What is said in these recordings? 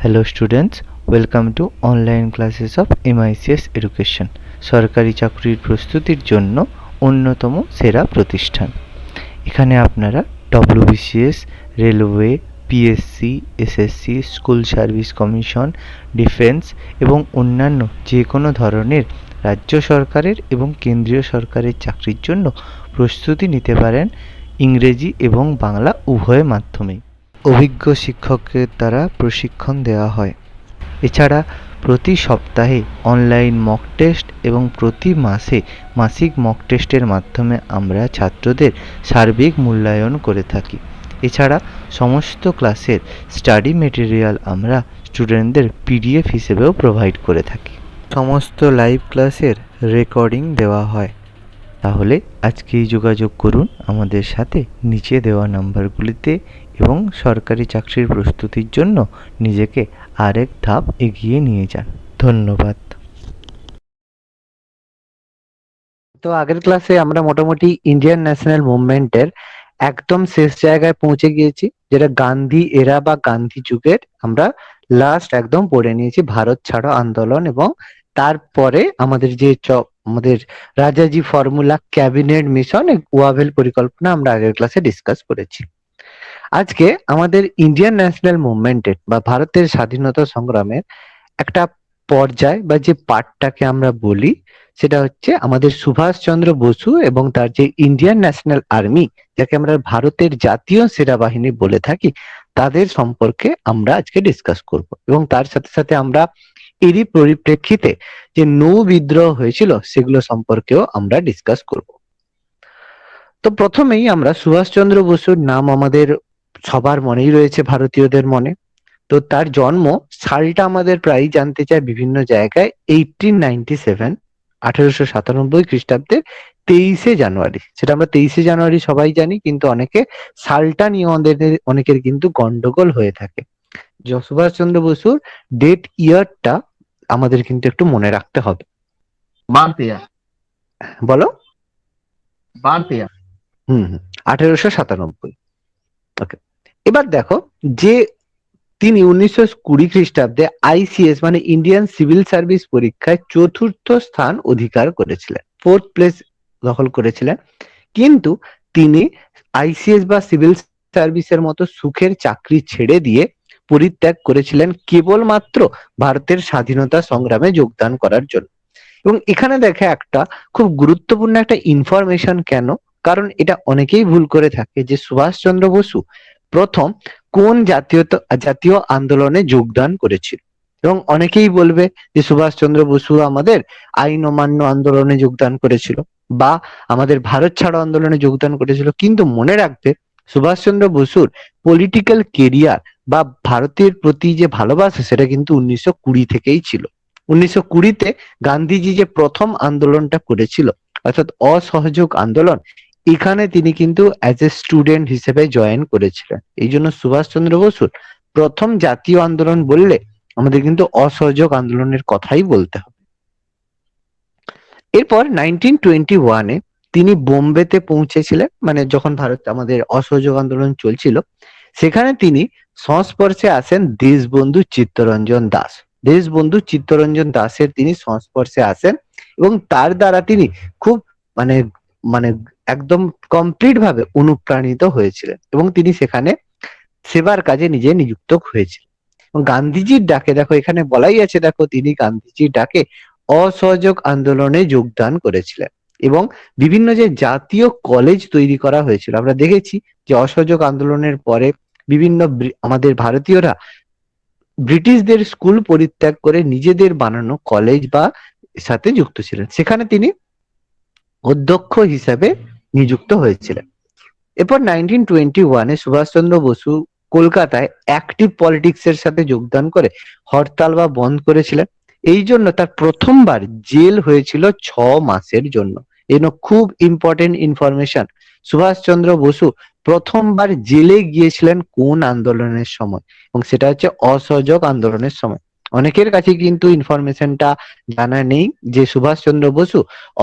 Hello students, welcome to online classes of MICS Education. সরকারি চাকরির প্রস্তুতির জন্য অন্যতম সেরা প্রতিষ্ঠান। এখানে আপনারা WBCS, railway, PSC, SSC, school service commission, defence এবং অন্যান্য যে কোনো ধরনের রাজ্য সরকারের এবং কেন্দ্রীয় সরকারের চাকরির জন্য প্রস্তুতি নিতে পারেন ইংরেজি এবং বাংলা উভয় মাধ্যমেই। অভিজ্ঞ শিক্ষকের দ্বারা প্রশিক্ষণ দেওয়া হয়। এছাড়া প্রতি সপ্তাহে অনলাইন মক টেস্ট এবং প্রতি মাসে মাসিক মক টেস্টের মাধ্যমে আমরা ছাত্রদের সার্বিক মূল্যায়ন করে থাকি। এছাড়া সমস্ত ক্লাসের স্টাডি মেটেরিয়াল আমরা স্টুডেন্টদের পিডিএফ হিসেবেও প্রোভাইড করে থাকি। সমস্ত লাইভ ক্লাসের রেকর্ডিং দেওয়া হয়। তাহলে আজকেই যোগাযোগ করুন আমাদের সাথে নিচে দেওয়া নাম্বারগুলিতে এবং সরকারি চাকরির প্রস্তুতির জন্য নিজেকে আরেক ধাপ এগিয়ে নিয়ে যান। ধন্যবাদ। তো আগের ক্লাসে আমরা মোটামুটি ইন্ডিয়ান ন্যাশনাল মুভমেন্টের একদম শেষ জায়গায় পৌঁছে গিয়েছি, যেটা গান্ধী এরা বা গান্ধী যুগের আমরা লাস্ট একদম পড়ে নিয়েছি, ভারত ছাড়ো আন্দোলন। এবং তারপরে আমাদের যে আমাদের Rajaji formula, cabinet mission, Wavell পরিকল্পনা আমরা আগের ক্লাসে ডিসকাস করেছি। আজকে আমাদের ইন্ডিয়ান ন্যাশনাল মুভমেন্টের বা ভারতের স্বাধীনতা সংগ্রামের একটা পর্যায় বা যে পার্টটাকে আমরা বলি সেটা হচ্ছে আমাদের সুভাষচন্দ্র বসু এবং তার যে ইন্ডিয়ান ন্যাশনাল আর্মি, যাকে আমরা ভারতের জাতীয় সেনাবাহিনী বলে থাকি, তাদের সম্পর্কে আমরা আজকে ডিসকাস করব। এবং তার সাথে সাথে আমরা এরই পরিপ্রেক্ষিতে যে নৌ বিদ্রোহ হয়েছিল সেগুলো সম্পর্কেও আমরা ডিসকাস করব। তো প্রথমেই আমরা সুভাষচন্দ্র বসুর নাম আমাদের সবার মনেই রয়েছে, ভারতীয়দের মনে। তো তার জন্ম সালটা আমাদের প্রায় জানতে চায় বিভিন্ন জায়গায়, 1897 খ্রিস্টাব্দের 23শে জানুয়ারি। সেটা আমরা 23শে জানুয়ারি সবাই জানি, কিন্তু অনেকে সালটা নিয়ে আমাদের অনেকের কিন্তু গন্ডগোল হয়ে থাকে। সুভাষচন্দ্র বসুর ডেট ইয়ারটা আমাদের কিন্তু একটু মনে রাখতে হবে। বলো। 1897। ওকে, এবার দেখো যে তিনি 1920 খ্রিস্টাব্দে আইসিএস মানে ইন্ডিয়ান সিভিল সার্ভিস পরীক্ষায় 4র্থ স্থান অধিকার করেছিলেন, 4th প্লেস দখল করেছিলেন। কিন্তু তিনি আইসিএস বা সিভিল সার্ভিসের মতো সুখের চাকরি ছেড়ে দিয়ে পরিত্যাগ করেছিলেন কেবলমাত্র ভারতের স্বাধীনতা সংগ্রামে যোগদান করার জন্য। এবং এখানে দেখে একটা খুব গুরুত্বপূর্ণ একটা ইনফরমেশন, কেন? কারণ এটা অনেকেই ভুল করে থাকে যে সুভাষচন্দ্র বসু প্রথম কোন জাতীয় আন্দোলনে যোগদান করেছিল। এবং অনেকেই বলবে যে সুভাষচন্দ্র বসু আমাদের আইন অমান্য আন্দোলনে যোগদান করেছিল বা আমাদের ভারত ছাড়ো আন্দোলনে যোগদান করেছিল। কিন্তু মনে রাখবে, সুভাষচন্দ্র বসুর পলিটিক্যাল কেরিয়ার বা ভারতের প্রতি যে ভালোবাসা সেটা কিন্তু 1920 থেকেই ছিল। 1920-তে গান্ধীজি যে প্রথম আন্দোলনটা করেছিল, অর্থাৎ অসহযোগ আন্দোলন, এখানে তিনি কিন্তু অ্যাজ এ স্টুডেন্ট হিসেবে জয়েন করেছিলেন। এই জন্য সুভাষচন্দ্র বসুর প্রথম জাতীয় আন্দোলন বললে আমাদের কিন্তু অসহযোগ আন্দোলনের কথাই বলতে হবে। এরপর 1921-এ তিনি বোম্বেতে পৌঁছেছিলেন, মানে যখন ভারত আমাদের অসহযোগ আন্দোলন চলছিল। সেখানে তিনি সংস্পর্শে আসেন দেশবন্ধু চিত্তরঞ্জন দাস। দেশবন্ধু চিত্তরঞ্জন দাসের তিনি সংস্পর্শে আসেন এবং তার দ্বারা তিনি খুব মানে মানে একদম কমপ্লিট ভাবে অনুপ্রাণিত হয়েছিলেন এবং তিনি সেখানে সেবার কাজে নিজে নিযুক্ত হয়েছিলেন। এবং গান্ধীজির ডাকে, দেখো এখানে বলাই আছে, দেখো তিনি গান্ধীজির ডাকে অসহযোগ আন্দোলনে যোগদান করেছিলেন এবং বিভিন্ন যে জাতীয় কলেজ তৈরি করা হয়েছিল, আমরা দেখেছি যে অসহযোগ আন্দোলনের পরে বিভিন্ন আমাদের ভারতীয়রা ব্রিটিশদের স্কুল পরিত্যাগ করে নিজেদের বানানো কলেজ বা সাথে যুক্ত ছিলেন। সেখানে তিনি অধ্যক্ষ হিসেবে নিযুক্ত হয়েছিলেন। এরপর 1921-এ সুভাষচন্দ্র বসু কলকাতায় অ্যাক্টিভ পলিটিক্স এর সাথে যোগদান করে হরতাল বা বন্ধ করেছিলেন। এই জন্য তার প্রথমবার জেল হয়েছিল 6 মাসের জন্য। এই খুব ইম্পর্টেন্ট ইনফরমেশন। সুভাষচন্দ্র বসু প্রথমবার জেলে গিয়েছিলেন কোন আন্দোলনের সময়? এবং সেটা হচ্ছে অসহযোগ আন্দোলনের সময়। অনেকের কাছে কিন্তু ইনফরমেশনটা জানা নেই যে সুভাষচন্দ্র বসু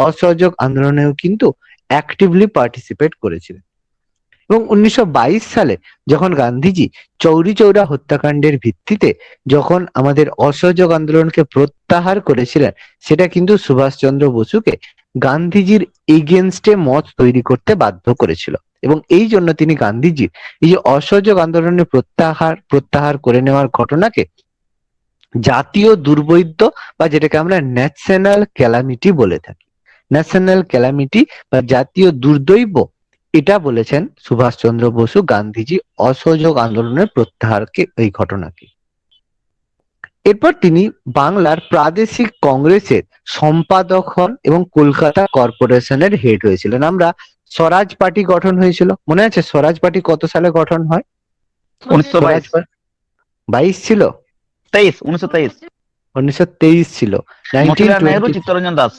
অসহযোগ আন্দোলনেও কিন্তু অ্যাক্টিভলি পার্টিসিপেট করেছিলেন। এবং 1922 সালে যখন গান্ধীজি চৌরি চৌরা হত্যাকাণ্ডের ভিত্তিতে যখন আমাদের অসহযোগ আন্দোলনকে প্রত্যাহার করেছিলেন, সেটা কিন্তু সুভাষচন্দ্র বসুকে গান্ধীজির এগেনস্টে মত তৈরি করতে বাধ্য করেছিল। এবং এই জন্য তিনি গান্ধীজির এই যে অসহযোগ আন্দোলনের প্রত্যাহার করে নেওয়ার ঘটনাকে জাতীয় দুর্বৈদ্য বা যেটাকে আমরা ন্যাশনাল ক্যালামিটি বলে থাকি, ন্যাশনাল ক্যালামিটি বা জাতীয় দুর্দৈব, এটা বলেছেন সুভাষচন্দ্র বসু গান্ধীজি অসহযোগ আন্দোলনের প্রত্যাহারকে, এই ঘটনাকে। এরপর তিনি বাংলার প্রাদেশিক কংগ্রেসের সম্পাদক হন এবং কলকাতা কর্পোরেশনের হেড হয়েছিলেন। আমরা স্বরাজ পার্টি গঠন হয়েছিল, মনে আছে স্বরাজ পার্টি কত সালে গঠন হয়? 1922, 22 ছিল, 1923। 1923 ছিল। মতিলাল নেহেরু, 1920 চিত্তরঞ্জন দাস।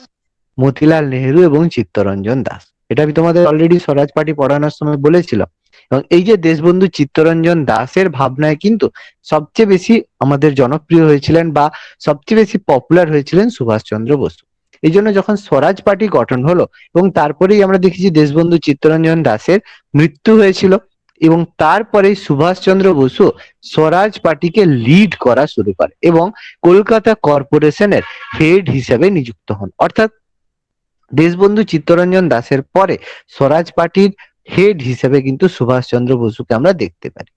মতিলাল নেহেরু এবং চিত্তরঞ্জন দাস। এটা আমি তোমাদের অলরেডি স্বরাজ পার্টি পড়ানোর সময় বলেছিলাম। এবং এই যে দেশবন্ধু চিত্তরঞ্জন দাসের ভাবনায় কিন্তু সবচেয়ে বেশি আমাদের জনপ্রিয় হয়েছিলেন বা সবচেয়ে বেশি পপুলার হয়েছিলেন সুভাষচন্দ্র বসু। এই জন্য যখন স্বরাজ পার্টি গঠন হলো এবং তারপরেই আমরা দেখেছি দেশবন্ধু চিত্তরঞ্জন দাসের মৃত্যু হয়েছিল, এবং তারপরেই সুভাষচন্দ্র বসু স্বরাজ পার্টিকে লিড করা শুরু করে এবং কলকাতা কর্পোরেশনের হেড হিসেবে নিযুক্ত হন। অর্থাৎ দেশবন্ধু চিত্তরঞ্জন দাসের পরে স্বরাজ পার্টির হেড হিসেবে কিন্তু সুভাষচন্দ্র বসুকে আমরা দেখতে পারি।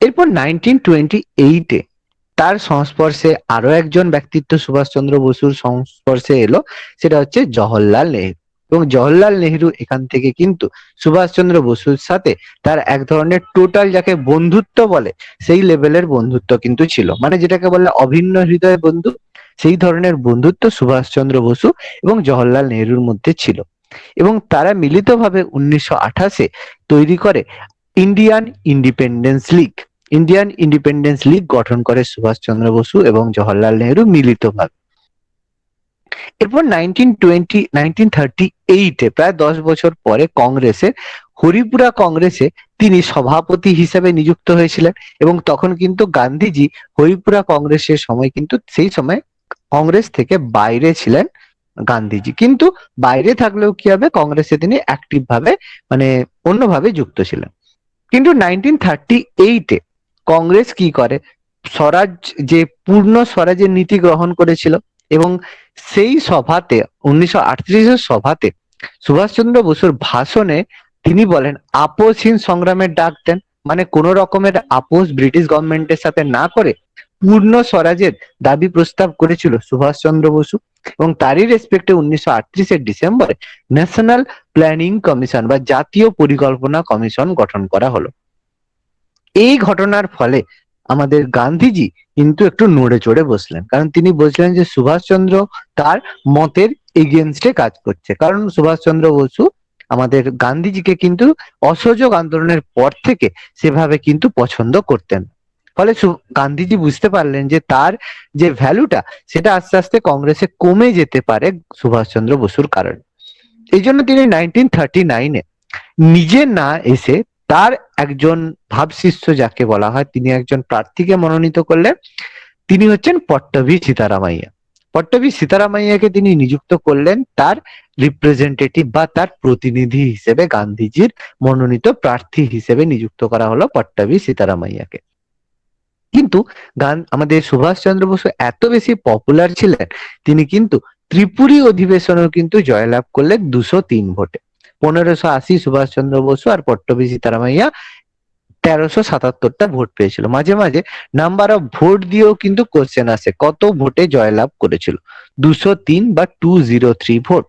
এরপর 1928-এ তার সংস্পর্শে আরো একজন ব্যক্তিত্ব সুভাষচন্দ্র বসুর সংস্পর্শে এলো, সেটা হচ্ছে জওহরলাল নেহেরু। এবং জওহরলাল নেহেরু এখান থেকে কিন্তু সুভাষচন্দ্র বসুর সাথে তার এক ধরনের টোটাল, যাকে বন্ধুত্ব বলে, সেই লেভেলের বন্ধুত্ব কিন্তু ছিল, মানে যেটাকে বলে অভিন্ন হৃদয় বন্ধু, সেই ধরনের বন্ধুত্ব সুভাষচন্দ্র বসু এবং জওহরলাল নেহেরুর মধ্যে ছিল। এবং তারা মিলিতভাবে 1928-এ তৈরি করে Indian independence League. Indian independence League গঠন করে সুভাষচন্দ্র বসু এবং জওহরলাল নেহেরু মিলিতভাবে। এরপর 1938-এ প্রায় 10 বছর পরে কংগ্রেসের হরিপুরা কংগ্রেসে তিনি সভাপতি হিসেবে নিযুক্ত হয়েছিলেন। এবং তখন কিন্তু গান্ধীজি হরিপুরা কংগ্রেসের সময় কিন্তু সেই সময় কংগ্রেস থেকে বাইরে ছিলেন গান্ধীজি, কিন্তু বাইরে থাকলেও কি হবে, কংগ্রেসে তিনি অ্যাক্টিভ ভাবে মানে অন্যভাবে যুক্ত ছিলেন। কিন্তু 1938-এ কংগ্রেস কি করে, স্বরাজ, যে পূর্ণ স্বরাজের নীতি গ্রহণ করেছিল, এবং সেই সভাতে 1938-এর সভাতে সুভাষচন্দ্র বসুর ভাষণে তিনি বলেন আপোষহীন সংগ্রামের ডাক দেন, মানে কোন রকমের আপোষ ব্রিটিশ গভর্নমেন্টের সাথে না করে পূর্ণ স্বরাজের দাবি প্রস্তাব করেছিল সুভাষচন্দ্র বসু। এবং তারই রেসপেক্টে 1938-এর ডিসেম্বরে ন্যাশনাল প্ল্যানিং কমিশন বা জাতীয় পরিকল্পনা কমিশন গঠন করা হলো। এই ঘটনার ফলে আমাদের গান্ধীজি কিন্তু একটু নড়ে চড়ে বসলেন, কারণ তিনি বলছিলেন যে সুভাষচন্দ্র তার মতের এগেনস্টে কাজ করছে। কারণ সুভাষচন্দ্র বসু আমাদের গান্ধীজিকে কিন্তু অসহযোগ আন্দোলনের পর থেকে সেভাবে কিন্তু পছন্দ করতেন। ফলে গান্ধীজি বুঝতে পারলেন যে তার যে ভ্যালুটা, সেটা আস্তে আস্তে কংগ্রেসে কমে যেতে পারে সুভাষচন্দ্র বসুর কারণে। এই জন্য তিনি 1939-এ নিজে না এসে তার একজন ভাবশিষ্য, যাকে বলা হয়, তিনি একজন প্রার্থীকে মনোনীত করলেন। তিনি হচ্ছেন পট্টভি সীতারামাইয়া। পট্টভি সীতারামাইয়াকে তিনি নিযুক্ত করলেন তার রিপ্রেজেন্টেটিভ বা তার প্রতিনিধি হিসেবে, গান্ধীজির মনোনীত প্রার্থী হিসেবে নিযুক্ত করা হলো পট্টভি সীতারামাইয়াকে। কিন্তু আমাদের সুভাষচন্দ্র বসু এত বেশি পপুলার ছিলেন, তিনি কিন্তু ত্রিপুরী অধিবেশনেও কিন্তু জয়লাভ করলেন 203 ভোটে। 1580 সুভাষচন্দ্র বসু আর পট্টভি সীতারামাইয়া 1377টা ভোট পেয়েছিল। মাঝে মাঝে নাম্বার অফ ভোট দিয়েও কিন্তু কোশ্চেন আসে, কত ভোটে জয়লাভ করেছিল, 203 বা 203 ভোট।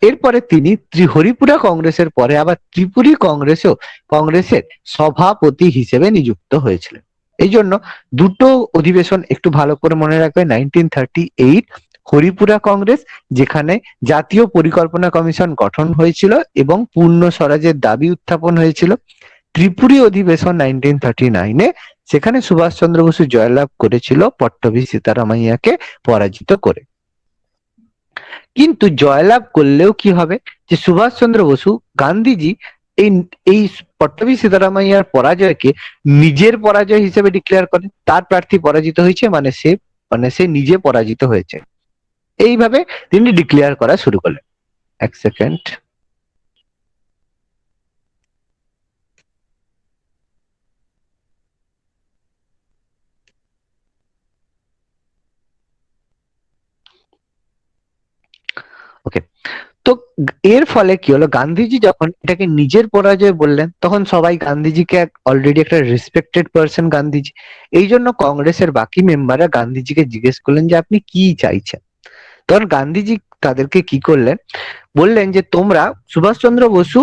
এরপরে তিনি হরিপুরা কংগ্রেসের পরে আবার ত্রিপুরী কংগ্রেসের সভাপতি হিসেবে নিযুক্ত হয়েছিলেন। এই জন্য দুটো অধিবেশন একটু ভালো করে মনে রাখবে। 1938 হরিপুরা কংগ্রেস, যেখানে জাতীয় পরিকল্পনা কমিশন গঠন হয়েছিল এবং পূর্ণ স্বরাজের দাবি উত্থাপন হয়েছিল। ত্রিপুরী অধিবেশন 1939-এ, সেখানে সুভাষচন্দ্র বসু জয়লাভ করেছিল পট্টভি সীতারামাইয়াকে পরাজিত করে। কিন্তু জয়লাভ করলেও কি হবে, যে সুভাষচন্দ্র বসু, গান্ধীজি এই এই পট্টভি সীতারামাইয়ার পরাজয়কে নিজের পরাজয় হিসেবে ডিক্লেয়ার করেন। তার প্রার্থী পরাজিত হয়েছে, মানে সে নিজে পরাজিত হয়েছে, এইভাবে তিনি ডিক্লেয়ার করা শুরু করলেন। এক সেকেন্ড। ওকে। তো এর ফলে কি হলো, গান্ধীজি যখন এটাকে নিজের পরাজয় বললেন, তখন সবাই গান্ধীজিকে অলরেডি একটা রেসপেক্টেড পার্সন গান্ধীজি, এই জন্য কংগ্রেসের বাকি মেম্বাররা গান্ধীজিকে জিজ্ঞেস করলেন যে আপনি কি চাইছেন। তখন গান্ধীজি তাদেরকে কি করলেন, বললেন যে তোমরা, সুভাষচন্দ্র বসু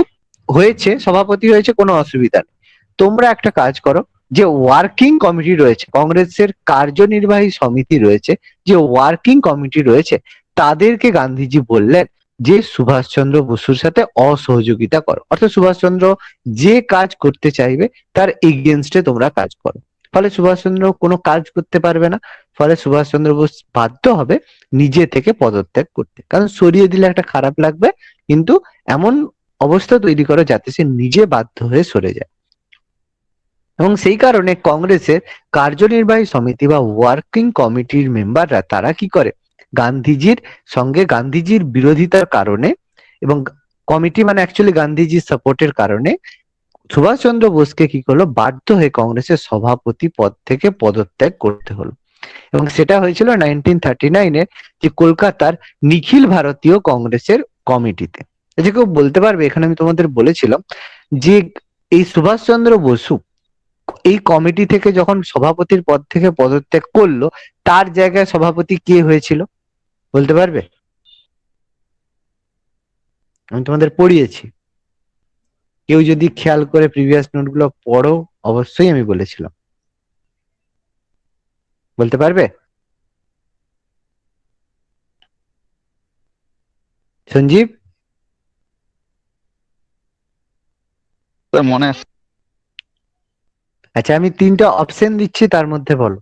হয়েছে সভাপতি হয়েছে, কোনো অসুবিধা নেই, তোমরা একটা কাজ করো, যে ওয়ার্কিং কমিটি রয়েছে, কংগ্রেসের কার্যনির্বাহী সমিতি রয়েছে, যে ওয়ার্কিং কমিটি রয়েছে, তাদেরকে গান্ধীজি বললেন যে সুভাষচন্দ্র বসুর সাথে অসহযোগিতা করো, অর্থাৎ সুভাষচন্দ্র যে কাজ করতে চাইবে তার এগেনস্টে তোমরা কাজ করো। ফলে সুভাষচন্দ্র কোনো কাজ করতে পারবে না, ফলে সুভাষচন্দ্র বোস বাধ্য হবে নিজে থেকে পদত্যাগ করতে, কারণ সরিয়ে দিলে একটা খারাপ লাগবে, কিন্তু এমন অবস্থা তৈরি করো যাতে সে নিজে বাধ্য হয়ে সরে যায়। এবং সেই কারণে কংগ্রেসের কার্যনির্বাহী সমিতি বা ওয়ার্কিং কমিটির মেম্বাররা তারা কি করে, গান্ধীজির সঙ্গে গান্ধীজির বিরোধিতার কারণে, এবং কমিটি মানে অ্যাকচুয়ালি গান্ধীজির সাপোর্টের কারণে সুভাষচন্দ্র বোসকে কি করলো, বাধ্য হয়ে কংগ্রেসের সভাপতি পদ থেকে পদত্যাগ করতে হলো। এবং সেটা হয়েছিল 1939-এ, যে কলকাতার নিখিল ভারতীয় কংগ্রেসের কমিটিতে। যে কেউ বলতে পারবে, এখানে আমি তোমাদের বলেছিলাম যে এই সুভাষচন্দ্র বসু এই কমিটি থেকে যখন সভাপতির পদ থেকে পদত্যাগ করলো, তার জায়গায় সভাপতি কে হয়েছিল বলতে পারবে? আমি তোমাদের পড়িয়েছি, কেউ যদি খেয়াল করে প্রিভিয়াস নোটগুলো পড়ো, অবশ্যই আমি বলেছিলাম, বলতে পারবে? সঞ্জীব? স্যার মনে আছে। আচ্ছা, আমি তিনটা অপশন দিচ্ছি, তার মধ্যে বলো।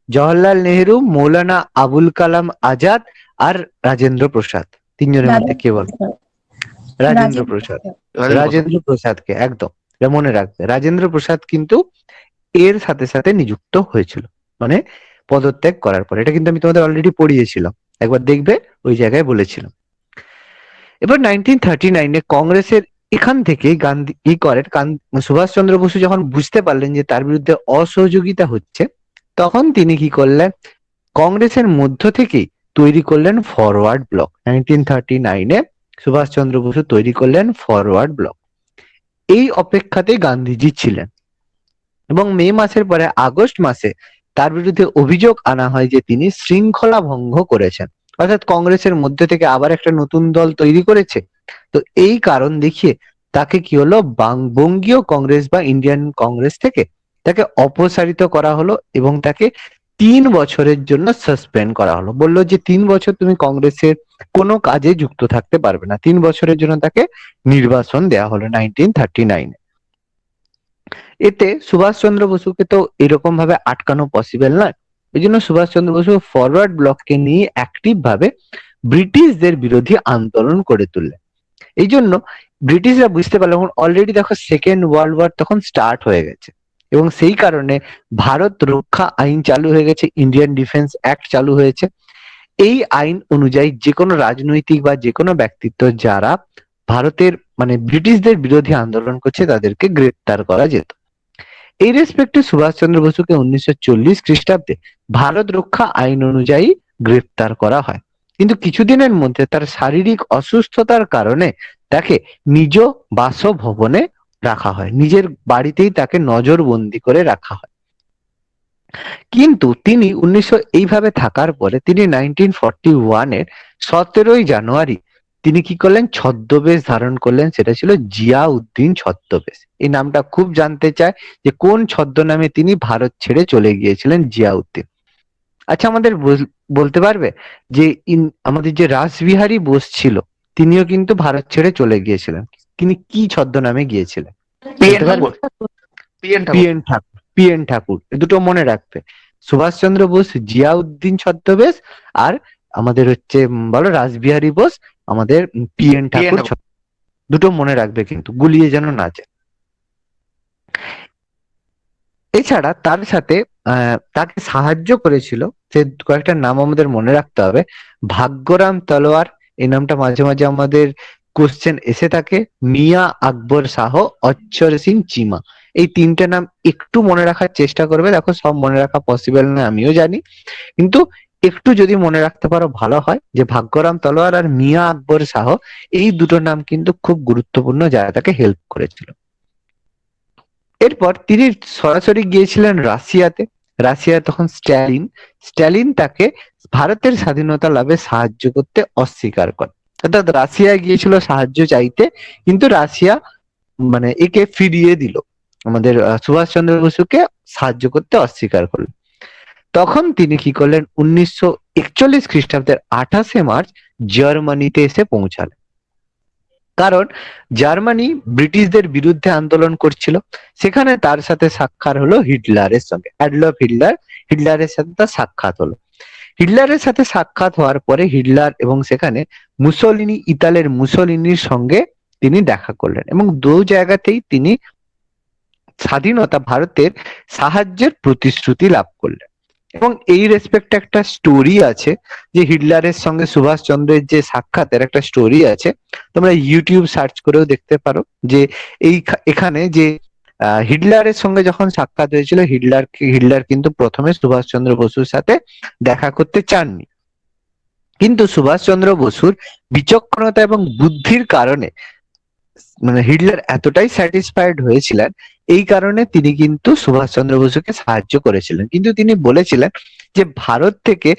জওহরলাল নেহেরু, মৌলানা আবুল কালাম আজাদ, আর রাজেন্দ্র প্রসাদ। তিনজনের মধ্যে কে বলো? রাজেন্দ্র প্রসাদ। রাজেন্দ্র প্রসাদকে একদম, এটা মনে রাখবে, রাজেন্দ্র প্রসাদ কিন্তু এর সাথে সাথে নিযুক্ত হয়েছিল, মানে পদত্যাগ করার পর। এটা কিন্তু আমি তোমাদের অলরেডি পড়িয়েছিলাম, একবার দেখবে, ওই জায়গায় বলেছিলাম। এবার 1939-এ কংগ্রেসের এখান থেকে গান্ধী কি করেন, সুভাষচন্দ্র বসু যখন বুঝতে পারলেন যে তার বিরুদ্ধে অসহযোগিতা হচ্ছে, তখন তিনি কি করলেন, কংগ্রেসের মধ্য থেকেই তৈরি করলেন ফরওয়ার্ড ব্লক। 1939-এ সুভাষচন্দ্র বসু তৈরি করলেন ফরওয়ার্ড ব্লক। এই অপেক্ষাতেই গান্ধীজি ছিলেন, এবং মে মাসের পরে আগস্ট মাসে তার বিরুদ্ধে অভিযোগ আনা হয় যে তিনি শৃঙ্খলা ভঙ্গ করেছেন, অর্থাৎ কংগ্রেসের মধ্যে থেকে আবার একটা নতুন দল তৈরি করেছে। তো এই কারণ দেখিয়ে তাকে কি হলো, বঙ্গীয় কংগ্রেস বা ইন্ডিয়ান কংগ্রেস থেকে তাকে অপসারিত করা হলো, এবং তাকে 3 বছরের জন্য সাসপেন্ড করা হলো। বললো যে 3 বছর তুমি কংগ্রেসের কোনো কাজে যুক্ত থাকতে পারবে না। 3 বছরের জন্য তাকে নির্বাসন দেওয়া হলো 1939-এ। এতে সুভাষচন্দ্র বসুকে তো এরকম ভাবে আটকানো পসিবল নয়, এই জন্য সুভাষচন্দ্র বসু ফরওয়ার্ড ব্লককে নিয়ে অ্যাক্টিভ ভাবে ব্রিটিশদের বিরোধী আন্দোলন করে তুললেন। এই জন্য ব্রিটিশরা বুঝতে পারলো, অলরেডি দেখো সেকেন্ড ওয়ার্ল্ড ওয়ার তখন স্টার্ট হয়ে গেছে, এবং সেই কারণে ভারত রক্ষা আইন চালু হয়ে গেছে, ইন্ডিয়ান ডিফেন্স অ্যাক্ট চালু হয়েছে। এই আইন অনুযায়ী যে কোনো রাজনৈতিক বা যে কোনো ব্যক্তিত্ব যারা ভারতের মানে ব্রিটিশদের বিরোধী আন্দোলন করছে, তাদেরকে গ্রেপ্তার করা যেত। এই রেসপেক্টে সুভাষচন্দ্র বসুকে 1940 খ্রিস্টাব্দে ভারত রক্ষা আইন অনুযায়ী গ্রেপ্তার করা হয়, কিন্তু কিছুদিনের মধ্যে তার শারীরিক অসুস্থতার কারণে তাকে নিজ বাসভবনে রাখা হয়, নিজের বাড়িতেই তাকে নজরবন্দি করে রাখা হয়। কিন্তু তিনি এইভাবে থাকার পরে তিনি 1941-এর 17ই জানুয়ারি তিনি কি করলেন, ছদ্মবেশ ধারণ করলেন, সেটা ছিল জিয়াউদ্দিন ছদ্মবেশ। এই নামটা খুব জানতে চায় যে কোন ছদ্মনামে তিনি ভারত ছেড়ে চলে গিয়েছিলেন জিয়াউদ্দিন। আচ্ছা, আমাদের বলতে পারবে যে আমাদের যে রাসবিহারী বোস ছিল, তিনিও কিন্তু ভারত ছেড়ে চলে গিয়েছিলেন, তিনি কি ছদ্মনামে গিয়েছিলেন? পিএন ঠাকুর। পিএন ঠাকুর, দুটো মনে রাখবে, সুভাষচন্দ্র বোস জিয়াউদ্দিন ছদ্মবেশ, আর আমাদের হচ্ছে বলো রাসবিহারী বোস আমাদের পিএন ঠাকুর, দুটো মনে রাখবে কিন্তু, গুলিয়ে যেন না যায়। এছাড়া তার সাথে তাকে সাহায্য করেছিল, সে কয়েকটা নাম আমাদের মনে রাখতে হবে। ভাগ্যরাম তলোয়ার, এই নামটা মাঝে মাঝে আমাদের কোশ্চেন এসে থাকে। মিয়া আকবর শাহ, অচ্ছর সিং চিমা, এই তিনটে নাম একটু মনে রাখার চেষ্টা করবে। দেখো, সব মনে রাখা পসিবল না, আমিও জানি, কিন্তু একটু যদি মনে রাখতে পারো ভালো হয়, যে ভাগ্যরাম তলোয়ার আর মিয়া আকবর শাহ, এই দুটো নাম কিন্তু খুব গুরুত্বপূর্ণ যারা তাকে হেল্প করেছিল। এরপর তিনি সরাসরি গিয়েছিলেন রাশিয়াতে। রাশিয়া তখন স্ট্যালিন তাকে ভারতের স্বাধীনতা লাভে সাহায্য করতে অস্বীকার করে। অর্থাৎ রাশিয়া গিয়েছিল সাহায্য চাইতে, কিন্তু রাশিয়া মানে একে ফিরিয়ে দিল, আমাদের সুভাষচন্দ্র বসুকে সাহায্য করতে অস্বীকার করলো। তখন তিনি কি করলেন, 1941 খ্রিস্টাব্দের 28শে মার্চ জার্মানিতে এসে পৌঁছালেন। কারণ জার্মানি ব্রিটিশদের বিরুদ্ধে আন্দোলন করছিল। সেখানে তার সাথে সাক্ষাৎ হলো হিটলারের সঙ্গে, অ্যাডলফ হিটলারের সাথে তার সাক্ষাৎ হলো। হিটলারের সাথে সাক্ষাৎ হওয়ার পরে হিটলার এবং সেখানে ইতালির মুসোলিনির সঙ্গে তিনি দেখা করলেন, এবং দু জায়গাতেই তিনি ভারতের সাহায্যের প্রতিশ্রুতি লাভ করলেন। এবং এই রেসপেক্টে একটা স্টোরি আছে, যে হিটলারের সঙ্গে সুভাষচন্দ্রের যে সাক্ষাতের একটা স্টোরি আছে, তোমরা ইউটিউব সার্চ করেও দেখতে পারো। যে এখানে যে হিটলারের সঙ্গে যখন সাক্ষাৎ হয়েছিল, হিটলার কিন্তু প্রথমে সুভাষচন্দ্র বসুর সাথে দেখা করতে চাননি, কিন্তু সুভাষচন্দ্র বসুর বিচক্ষণতা এবং বুদ্ধির কারণে মানে হিটলার এতটাই স্যাটিসফাইড হয়েছিলেন, এই কারণে তিনি কিন্তু সুভাষচন্দ্র বসুকে সাহায্য করেছিলেন। কিন্তু তিনি বলেছিলেন যে ভারত থেকে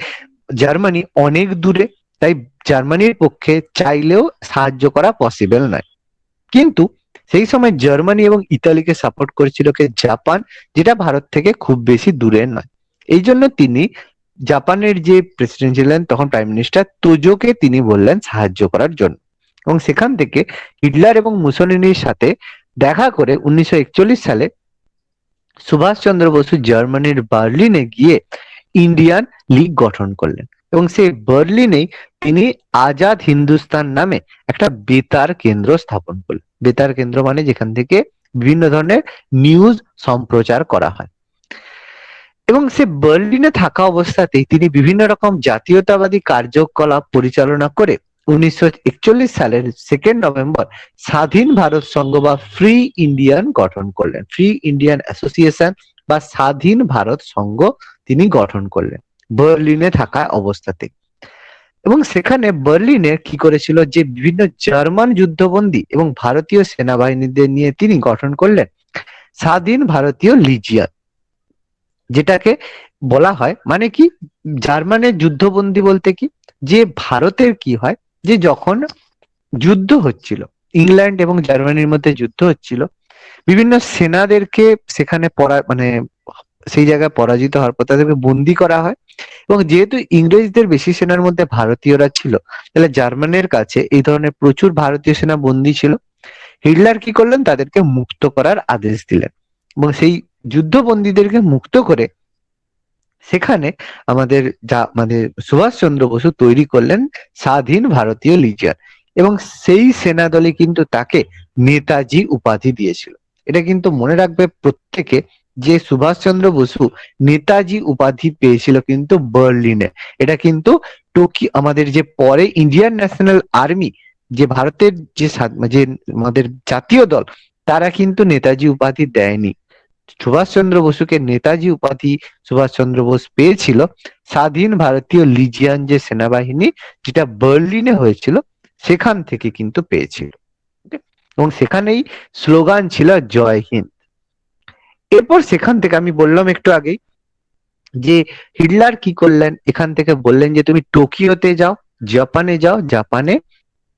জার্মানি অনেক দূরে, তাই জার্মানির পক্ষে চাইলেও সাহায্য করা পসিবল নয়। কিন্তু সেই সময় জার্মানি এবং ইতালিকে সাপোর্ট করেছিল কে, জাপান, যেটা ভারত থেকে খুব বেশি দূরে নয়। এই জন্য তিনি জাপানের যে প্রেসিডেন্ট ছিলেন তখন প্রাইম মিনিস্টার তোজোকে তিনি বললেন সাহায্য করার জন্য। এবং সেখান থেকে হিটলার এবং মুসোলিনির সাথে দেখা করে 1941 সালে সুভাষচন্দ্র বসু জার্মানির বার্লিনে গিয়ে ইন্ডিয়ান লীগ গঠন করলেন, এবং সেই বার্লিনেই তিনি আজাদ হিন্দুস্তান নামে একটা বেতার কেন্দ্র স্থাপন করলেন। বেতার কেন্দ্র মানে যেখান থেকে বিভিন্ন ধরনের নিউজ সম্প্রচার করা হয়। এবং সে বার্লিনে থাকা অবস্থাতেই তিনি বিভিন্ন রকম জাতীয়তাবাদী কার্যকলাপ পরিচালনা করে 1941 সালের 2 নভেম্বর স্বাধীন ভারত সংঘ বা ফ্রি ইন্ডিয়ান গঠন করলেন। ফ্রি ইন্ডিয়ান অ্যাসোসিয়েশন বা স্বাধীন ভারত সংঘ তিনি গঠন করলেন বার্লিনে থাকা অবস্থাতে। এবং সেখানে বার্লিনে কি করেছিল, যে বিভিন্ন জার্মান যুদ্ধবন্দী এবং ভারতীয় সেনাবাহিনীদের নিয়ে তিনি গঠন করলেন স্বাধীন ভারতীয় লিজিয়ন, যেটাকে বলা হয় মানে কি, জার্মানের যুদ্ধবন্দী বলতে কি, যে ভারতের কি হয়, যে যখন যুদ্ধ হচ্ছিল, ইংল্যান্ড এবং জার্মানির মধ্যে যুদ্ধ হচ্ছিল, বিভিন্ন সেনাদেরকে সেখানে মানে সেই জায়গায় পরাজিত হওয়ার পর তাদেরকে বন্দি করা হয়। এবং যেহেতু ইংরেজদের বেশি সেনার মধ্যে ভারতীয়রা ছিল, তাহলে জার্মানের কাছে এই ধরনের প্রচুর ভারতীয় সেনা বন্দী ছিল। হিটলার কি করলেন, তাদেরকে মুক্ত করার আদেশ দিলেন, এবং সেই যুদ্ধবন্দীদেরকে মুক্ত করে সেখানে আমাদের সুভাষচন্দ্র বসু তৈরি করলেন স্বাধীন ভারতীয় লিজিয়ন, এবং সেই সেনা দলে কিন্তু তাকে নেতাজি উপাধি দিয়েছিল। এটা কিন্তু মনে রাখবে প্রত্যেকে, যে সুভাষচন্দ্র বসু নেতাজি উপাধি পেয়েছিল কিন্তু বার্লিনে। এটা কিন্তু আমাদের যে পরে ইন্ডিয়ান ন্যাশনাল আর্মি, যে ভারতের যে আমাদের জাতীয় দল, তারা কিন্তু নেতাজি উপাধি দেয়নি। সুভাষচন্দ্র বসুকে নেতাজি উপাধি সুভাষচন্দ্র বোস পেয়েছিল স্বাধীন ভারতীয় লিজিয়ান যে সেনাবাহিনী, যেটা বার্লিনে হয়েছিল, সেখান থেকে কিন্তু পেয়েছিল। এবং সেখানেই স্লোগান ছিল জয় হিন্দ। এরপর সেখান থেকে আমি বললাম একটু আগেই, যে হিটলার কি করলেন, এখান থেকে বললেন যে তুমি টোকিওতে যাও, জাপানে যাও, জাপানে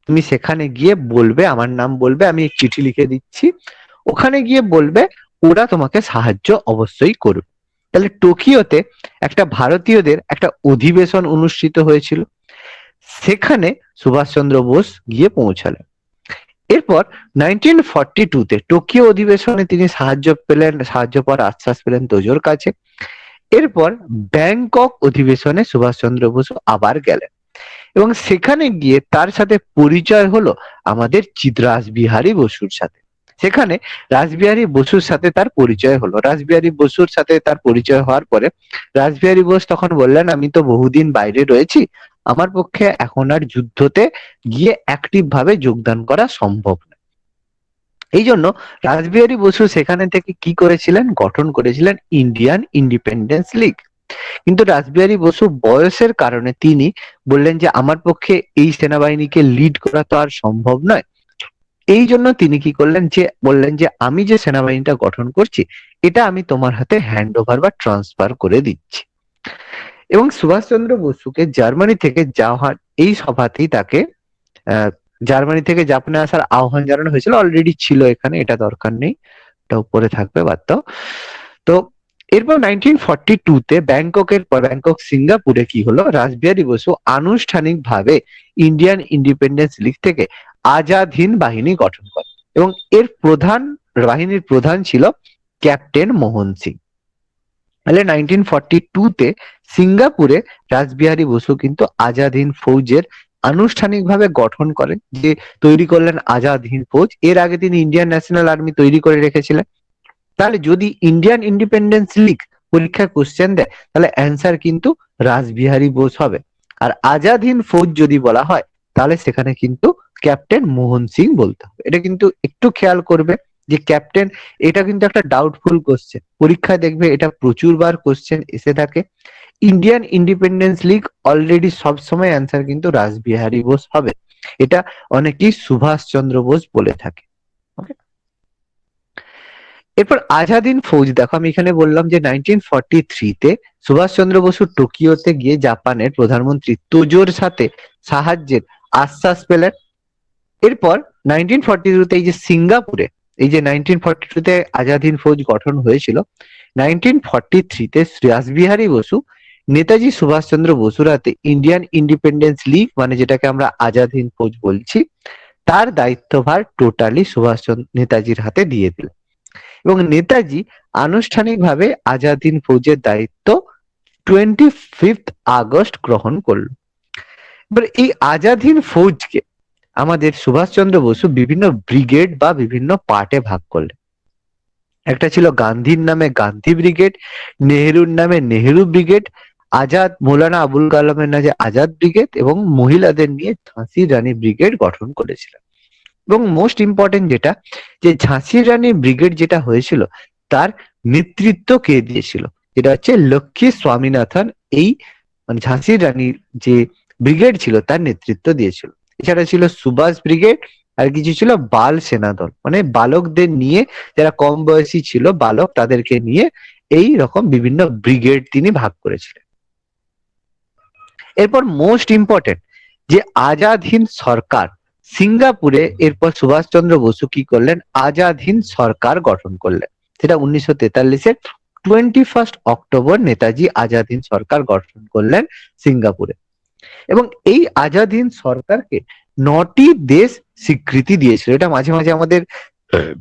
তুমি সেখানে গিয়ে বলবে, আমার নাম বলবে, আমি এক চিঠি লিখে দিচ্ছি, ওখানে গিয়ে বলবে, ওরা তোমাকে সাহায্য অবশ্যই করবে। তাহলে টোকিওতে একটা ভারতীয়দের একটা অধিবেশন অনুষ্ঠিত হয়েছিল, সেখানে সুভাষচন্দ্র বোস গিয়ে পৌঁছালেন। এরপর 1942-তে টোকিও অধিবেশনে তিনি সাহায্য পাওয়ার আশ্বাস পেলেন তোজোর কাছে। এরপর ব্যাংকক অধিবেশনে সুভাষচন্দ্র বসু আবার গেলেন, এবং সেখানে গিয়ে তার সাথে পরিচয় হলো আমাদের রাসবিহারী বসুর সাথে। সেখানে রাসবিহারী বসুর সাথে তার পরিচয় হলো। রাসবিহারী বসুর সাথে তার পরিচয় হওয়ার পরে রাসবিহারী বোস তখন বললেন, আমি তো বহুদিন বাইরে রয়েছি, আমার পক্ষে এখন আর যুদ্ধতে গিয়ে অ্যাক্টিভ ভাবে যোগদান করা সম্ভব না। এই জন্য রাসবিহারী বসু সেখানে থেকে কি করেছিলেন, গঠন করেছিলেন ইন্ডিয়ান ইন্ডিপেন্ডেন্স লীগ। কিন্তু রাসবিহারী বসু বয়সের কারণে তিনি বললেন যে আমার পক্ষে এই সেনাবাহিনীকে লিড করা তো আর সম্ভব নয়। এই জন্য তিনি কি করলেন, যে বললেন যে আমি যে সেনাবাহিনীটা গঠন করছি এটা আমি তোমার হাতে হ্যান্ড ওভার বা ট্রান্সফার করে দিচ্ছি। এবং সুভাষচন্দ্র বসুকে জার্মানি থেকে যাওয়ার এই সভাতেই তাকে আহ, জার্মানি থেকে জাপানে আসার আহ্বান জানানো হয়েছিল। অলরেডি ছিল এখানে, এটা দরকার নেই, এটা উপরে থাকবে, বাদ দাও। তো এরপর 1942 তে ব্যাংককের পর ব্যাংকক সিঙ্গাপুরে কি হলো, রাসবিহারী বসু আনুষ্ঠানিকভাবে ইন্ডিয়ান ইন্ডিপেন্ডেন্স লীগ থেকে আজাদ হিন্দ বাহিনী গঠন করে এবং এর বাহিনীর প্রধান ছিল ক্যাপ্টেন মোহন সিং। তাহলে 1942 তে সিঙ্গাপুরে রাসবিহারী বসু কিন্তু আজাদ হিন্দ ফৌজের আনুষ্ঠানিকভাবে গঠন করেন, যে তৈরি করলেন আজাদ হিন্দ ফৌজ। এর আগে তিনি ইন্ডিয়ান ন্যাশনাল আর্মি তৈরি করে রেখেছিলেন। তাহলে যদি ইন্ডিয়ান ইন্ডিপেন্ডেন্স লীগ পরীক্ষায় কোশ্চেন দেয় তাহলে অ্যান্সার কিন্তু রাসবিহারী বোস হবে। আর আজাদ হিন্দ ফৌজ যদি বলা হয় তাহলে সেখানে কিন্তু ক্যাপ্টেন মোহন সিং বলতে হবে। এটা কিন্তু একটু খেয়াল করবে যে ক্যাপ্টেন, এটা কিন্তু একটা ডাউটফুল কোশ্চেন, পরীক্ষায় দেখবে এটা প্রচুর বার কোশ্চেন এসে থাকে। ইন্ডিয়ান ইন্ডিপেন্ডেন্স লীগ অলরেডি সবসময় অ্যান্সার কিন্তু রাসবিহারী বোস হবে। এটা অনেকেই সুভাষচন্দ্র বোস বলে থাকে। ওকে, এরপর আজাদ হিন্দ ফৌজ দেখো, আমি এখানে বললাম যে 1943-তে সুভাষচন্দ্র বসু টোকিওতে গিয়ে জাপানের প্রধানমন্ত্রী তোজোর সাথে সাহায্যের আশ্বাস পেলেন। এরপর 1942-তে এই যে সিঙ্গাপুরে, এই যে 1942-তে আজাদ হিন্দ ফৌজ গঠন হয়েছিল, 1943-তে রাসবিহারী বসু নেতাজি সুভাষচন্দ্র বসুর হাতে ইন্ডিয়ান ইন্ডিপেন্ডেন্স লীগ, মানে যেটাকে আমরা আজাদ হিন্দ ফৌজ বলছি, তার দায়িত্বভার টোটালি নেতাজির হাতে দিয়ে দিলেন এবং নেতাজি আনুষ্ঠানিকভাবে আজাদ হিন্দ ফৌজের দায়িত্ব 25 আগস্ট গ্রহণ করল। এবার এই আজাদ হিন্দ ফৌজকে আমাদের সুভাষচন্দ্র বসু বিভিন্ন ব্রিগেড বা বিভিন্ন পার্টে ভাগ করলেন। একটা ছিল গান্ধীর নামে গান্ধী ব্রিগেড, নেহেরুর নামে নেহেরু ব্রিগেড, মৌলানা আবুল কালামের নামে আজাদ ব্রিগেড এবং মহিলাদের নিয়ে ঝাঁসির রানী ব্রিগেড গঠন করেছিলেন। এবং মোস্ট ইম্পর্টেন্ট যেটা, যে ঝাঁসির রানী ব্রিগেড যেটা হয়েছিল তার নেতৃত্ব কে দিয়েছিল, যেটা হচ্ছে লক্ষ্মী স্বামীনাথন, এই মানে ঝাঁসির রানীর যে ব্রিগেড ছিল তার নেতৃত্ব দিয়েছিল। এছাড়া ছিল সুভাষ ব্রিগেড, আর কিছু ছিল বাল সেনা দল, মানে বালকদের নিয়ে, যারা কম বয়সী ছিল বালক, তাদেরকে নিয়ে এই রকম বিভিন্ন ব্রিগেড তিনি ভাগ করেছিলেন। এরপর মোস্ট ইম্পর্টেন্ট, যে আজাদ হিন্দ সরকার সিঙ্গাপুরে, এরপর সুভাষচন্দ্র বসু কি করলেন, আজাদ হিন্দ সরকার গঠন করলেন। সেটা 1943-এর 21 অক্টোবর নেতাজি আজাদ হিন্দ সরকার গঠন করলেন সিঙ্গাপুরে। এবং এই আজাদ হিন্দ সরকারকে 9টি দেশ স্বীকৃতি দিয়েছিল। এটা মাঝে মাঝে আমাদের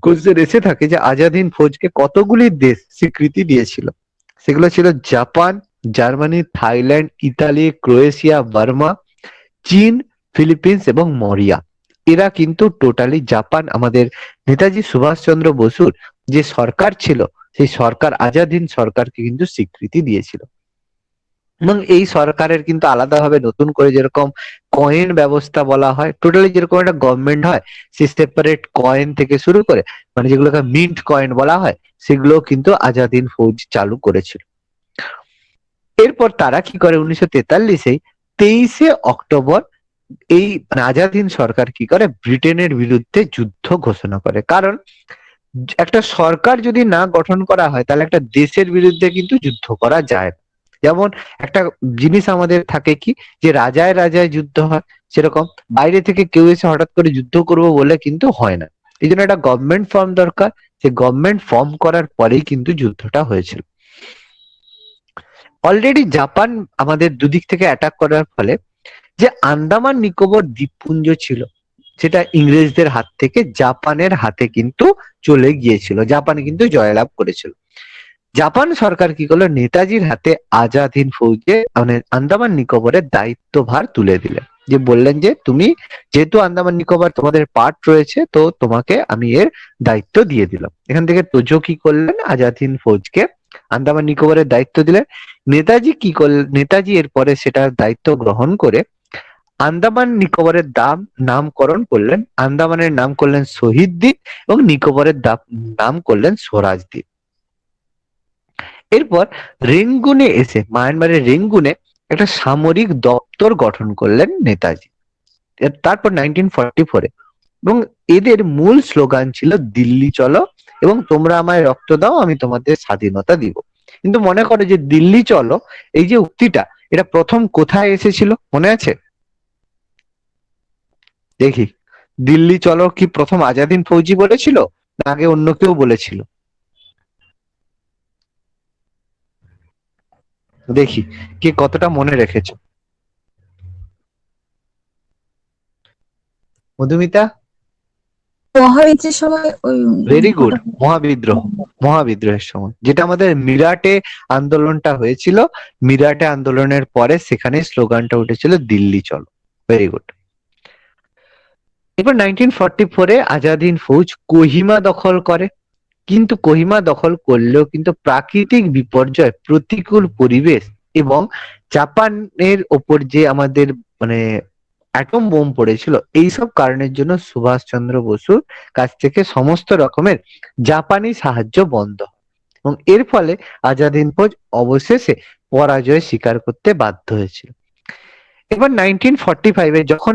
কোশ্চেন এসে থাকে যে আজাদ হিন্দ ফৌজকে কতগুলি দেশ স্বীকৃতি দিয়েছিল। সেগুলো ছিল Japan, Germany, Thailand, Italy, Croatia, Burma, চীন, ফিলিপিন্স এবং মরিয়া। এরা কিন্তু টোটালি জাপান, আমাদের নেতাজি সুভাষচন্দ্র বসুর যে সরকার ছিল সেই সরকার, আজাদ হিন্দ সরকারকে কিন্তু স্বীকৃতি দিয়েছিল। এবং এই সরকারের কিন্তু আলাদাভাবে নতুন করে যেরকম কয়েন ব্যবস্থা বলা হয়, টোটালি যেরকম একটা গভর্নমেন্ট হয়, সেই সেপারেট কয়েন থেকে শুরু করে, মানে যেগুলোকে মিন্ট কয়েন বলা হয়, সেগুলো কিন্তু আজাদ হিন্দ ফৌজ চালু করেছিল। এরপর তারা কি করে, 1943-এ 23 অক্টোবর এই আজাদ হিন্দ সরকার কি করে, ব্রিটেনের বিরুদ্ধে যুদ্ধ ঘোষণা করে। কারণ একটা সরকার যদি না গঠন করা হয় তাহলে একটা দেশের বিরুদ্ধে কিন্তু যুদ্ধ করা যায় না। যেমন একটা জিনিস আমাদের থাকে কি, যে রাজায় রাজায় যুদ্ধ হয়, সেরকম বাইরে থেকে কেউ এসে হঠাৎ করে যুদ্ধ করবো বলে কিন্তু হয় না। এই জন্য একটা গভর্নমেন্ট ফর্ম দরকার, যে গভর্নমেন্ট ফর্ম করার পরেই কিন্তু যুদ্ধটা হয়েছিল। অলরেডি জাপান আমাদের দুদিক থেকে অ্যাটাক করার ফলে যে আন্দামান নিকোবর দ্বীপপুঞ্জ ছিল সেটা ইংরেজদের হাত থেকে জাপানের হাতে কিন্তু চলে গিয়েছিল, জাপান কিন্তু জয়লাভ করেছিল। জাপান সরকার কি করলো, নেতাজির হাতে আজাদ হিন্দ ফৌজে মানে আন্দামান নিকোবরের দায়িত্বভার তুলে দিলেন, যে বললেন যে তুমি যেহেতু আন্দামান নিকোবর তোমাদের পার্ট রয়েছে, তো তোমাকে আমি এর দায়িত্ব দিয়ে দিলাম। এখান থেকে তোজো কি করলেন, আজাদ হিন্দ ফৌজকে আন্দামান নিকোবরের দায়িত্ব দিলেন। নেতাজি কি করলেন, নেতাজি এরপরে সেটার দায়িত্ব গ্রহণ করে আন্দামান নিকোবরের নামকরণ করলেন। আন্দামানের নাম করলেন শহীদ দ্বীপ এবং নিকোবরের নাম করলেন স্বরাজ দ্বীপ। এরপর রেঙ্গুনে এসে মায়ানমারের রেঙ্গুনে একটা সামরিক দপ্তর গঠন করলেন নেতাজি। তারপর 1944-এ, এবং এদের মূল স্লোগান ছিল দিল্লি চলো এবং তোমরা আমায় রক্ত দাও, আমি তোমাদের স্বাধীনতা দিব। কিন্তু মনে করো যে দিল্লি চলো এই যে উক্তিটা, এটা প্রথম কোথায় এসেছিল মনে আছে? দেখি, দিল্লি চলো কি প্রথম আজাদিন ফৌজি বলেছিল না আগে অন্য কেউ বলেছিল? দেখি কে কতটা মনে রেখেছো। মধুমিতা? মহাবিদ্যের সময় ওই ভেরি গুড। ওটা মহাবিদ্রোহের সময়, যেটা আমাদের মিরাটে আন্দোলনটা হয়েছিল, মিরাটে আন্দোলনের পরে সেখানে স্লোগানটা উঠেছিল দিল্লি চলো। Very good. এবার 1944-এ আজাদ হিন্দ ফৌজ কোহিমা দখল করে, কিন্তু কোহিমা দখল করলেও কিন্তু প্রাকৃতিক বিপর্যয়, প্রতিকূল পরিবেশ এবং জাপানের ওপর যে আমাদের মানে অ্যাটম বোম পড়েছিল, এইসব কারণের জন্য সুভাষচন্দ্র বসুর কাছ থেকে সমস্ত রকমের জাপানি সাহায্য বন্ধ হয় এবং এর ফলে আজাদ হিন্দ ফৌজ অবশেষে পরাজয় স্বীকার করতে বাধ্য হয়েছিল। এবার 1945-এ যখন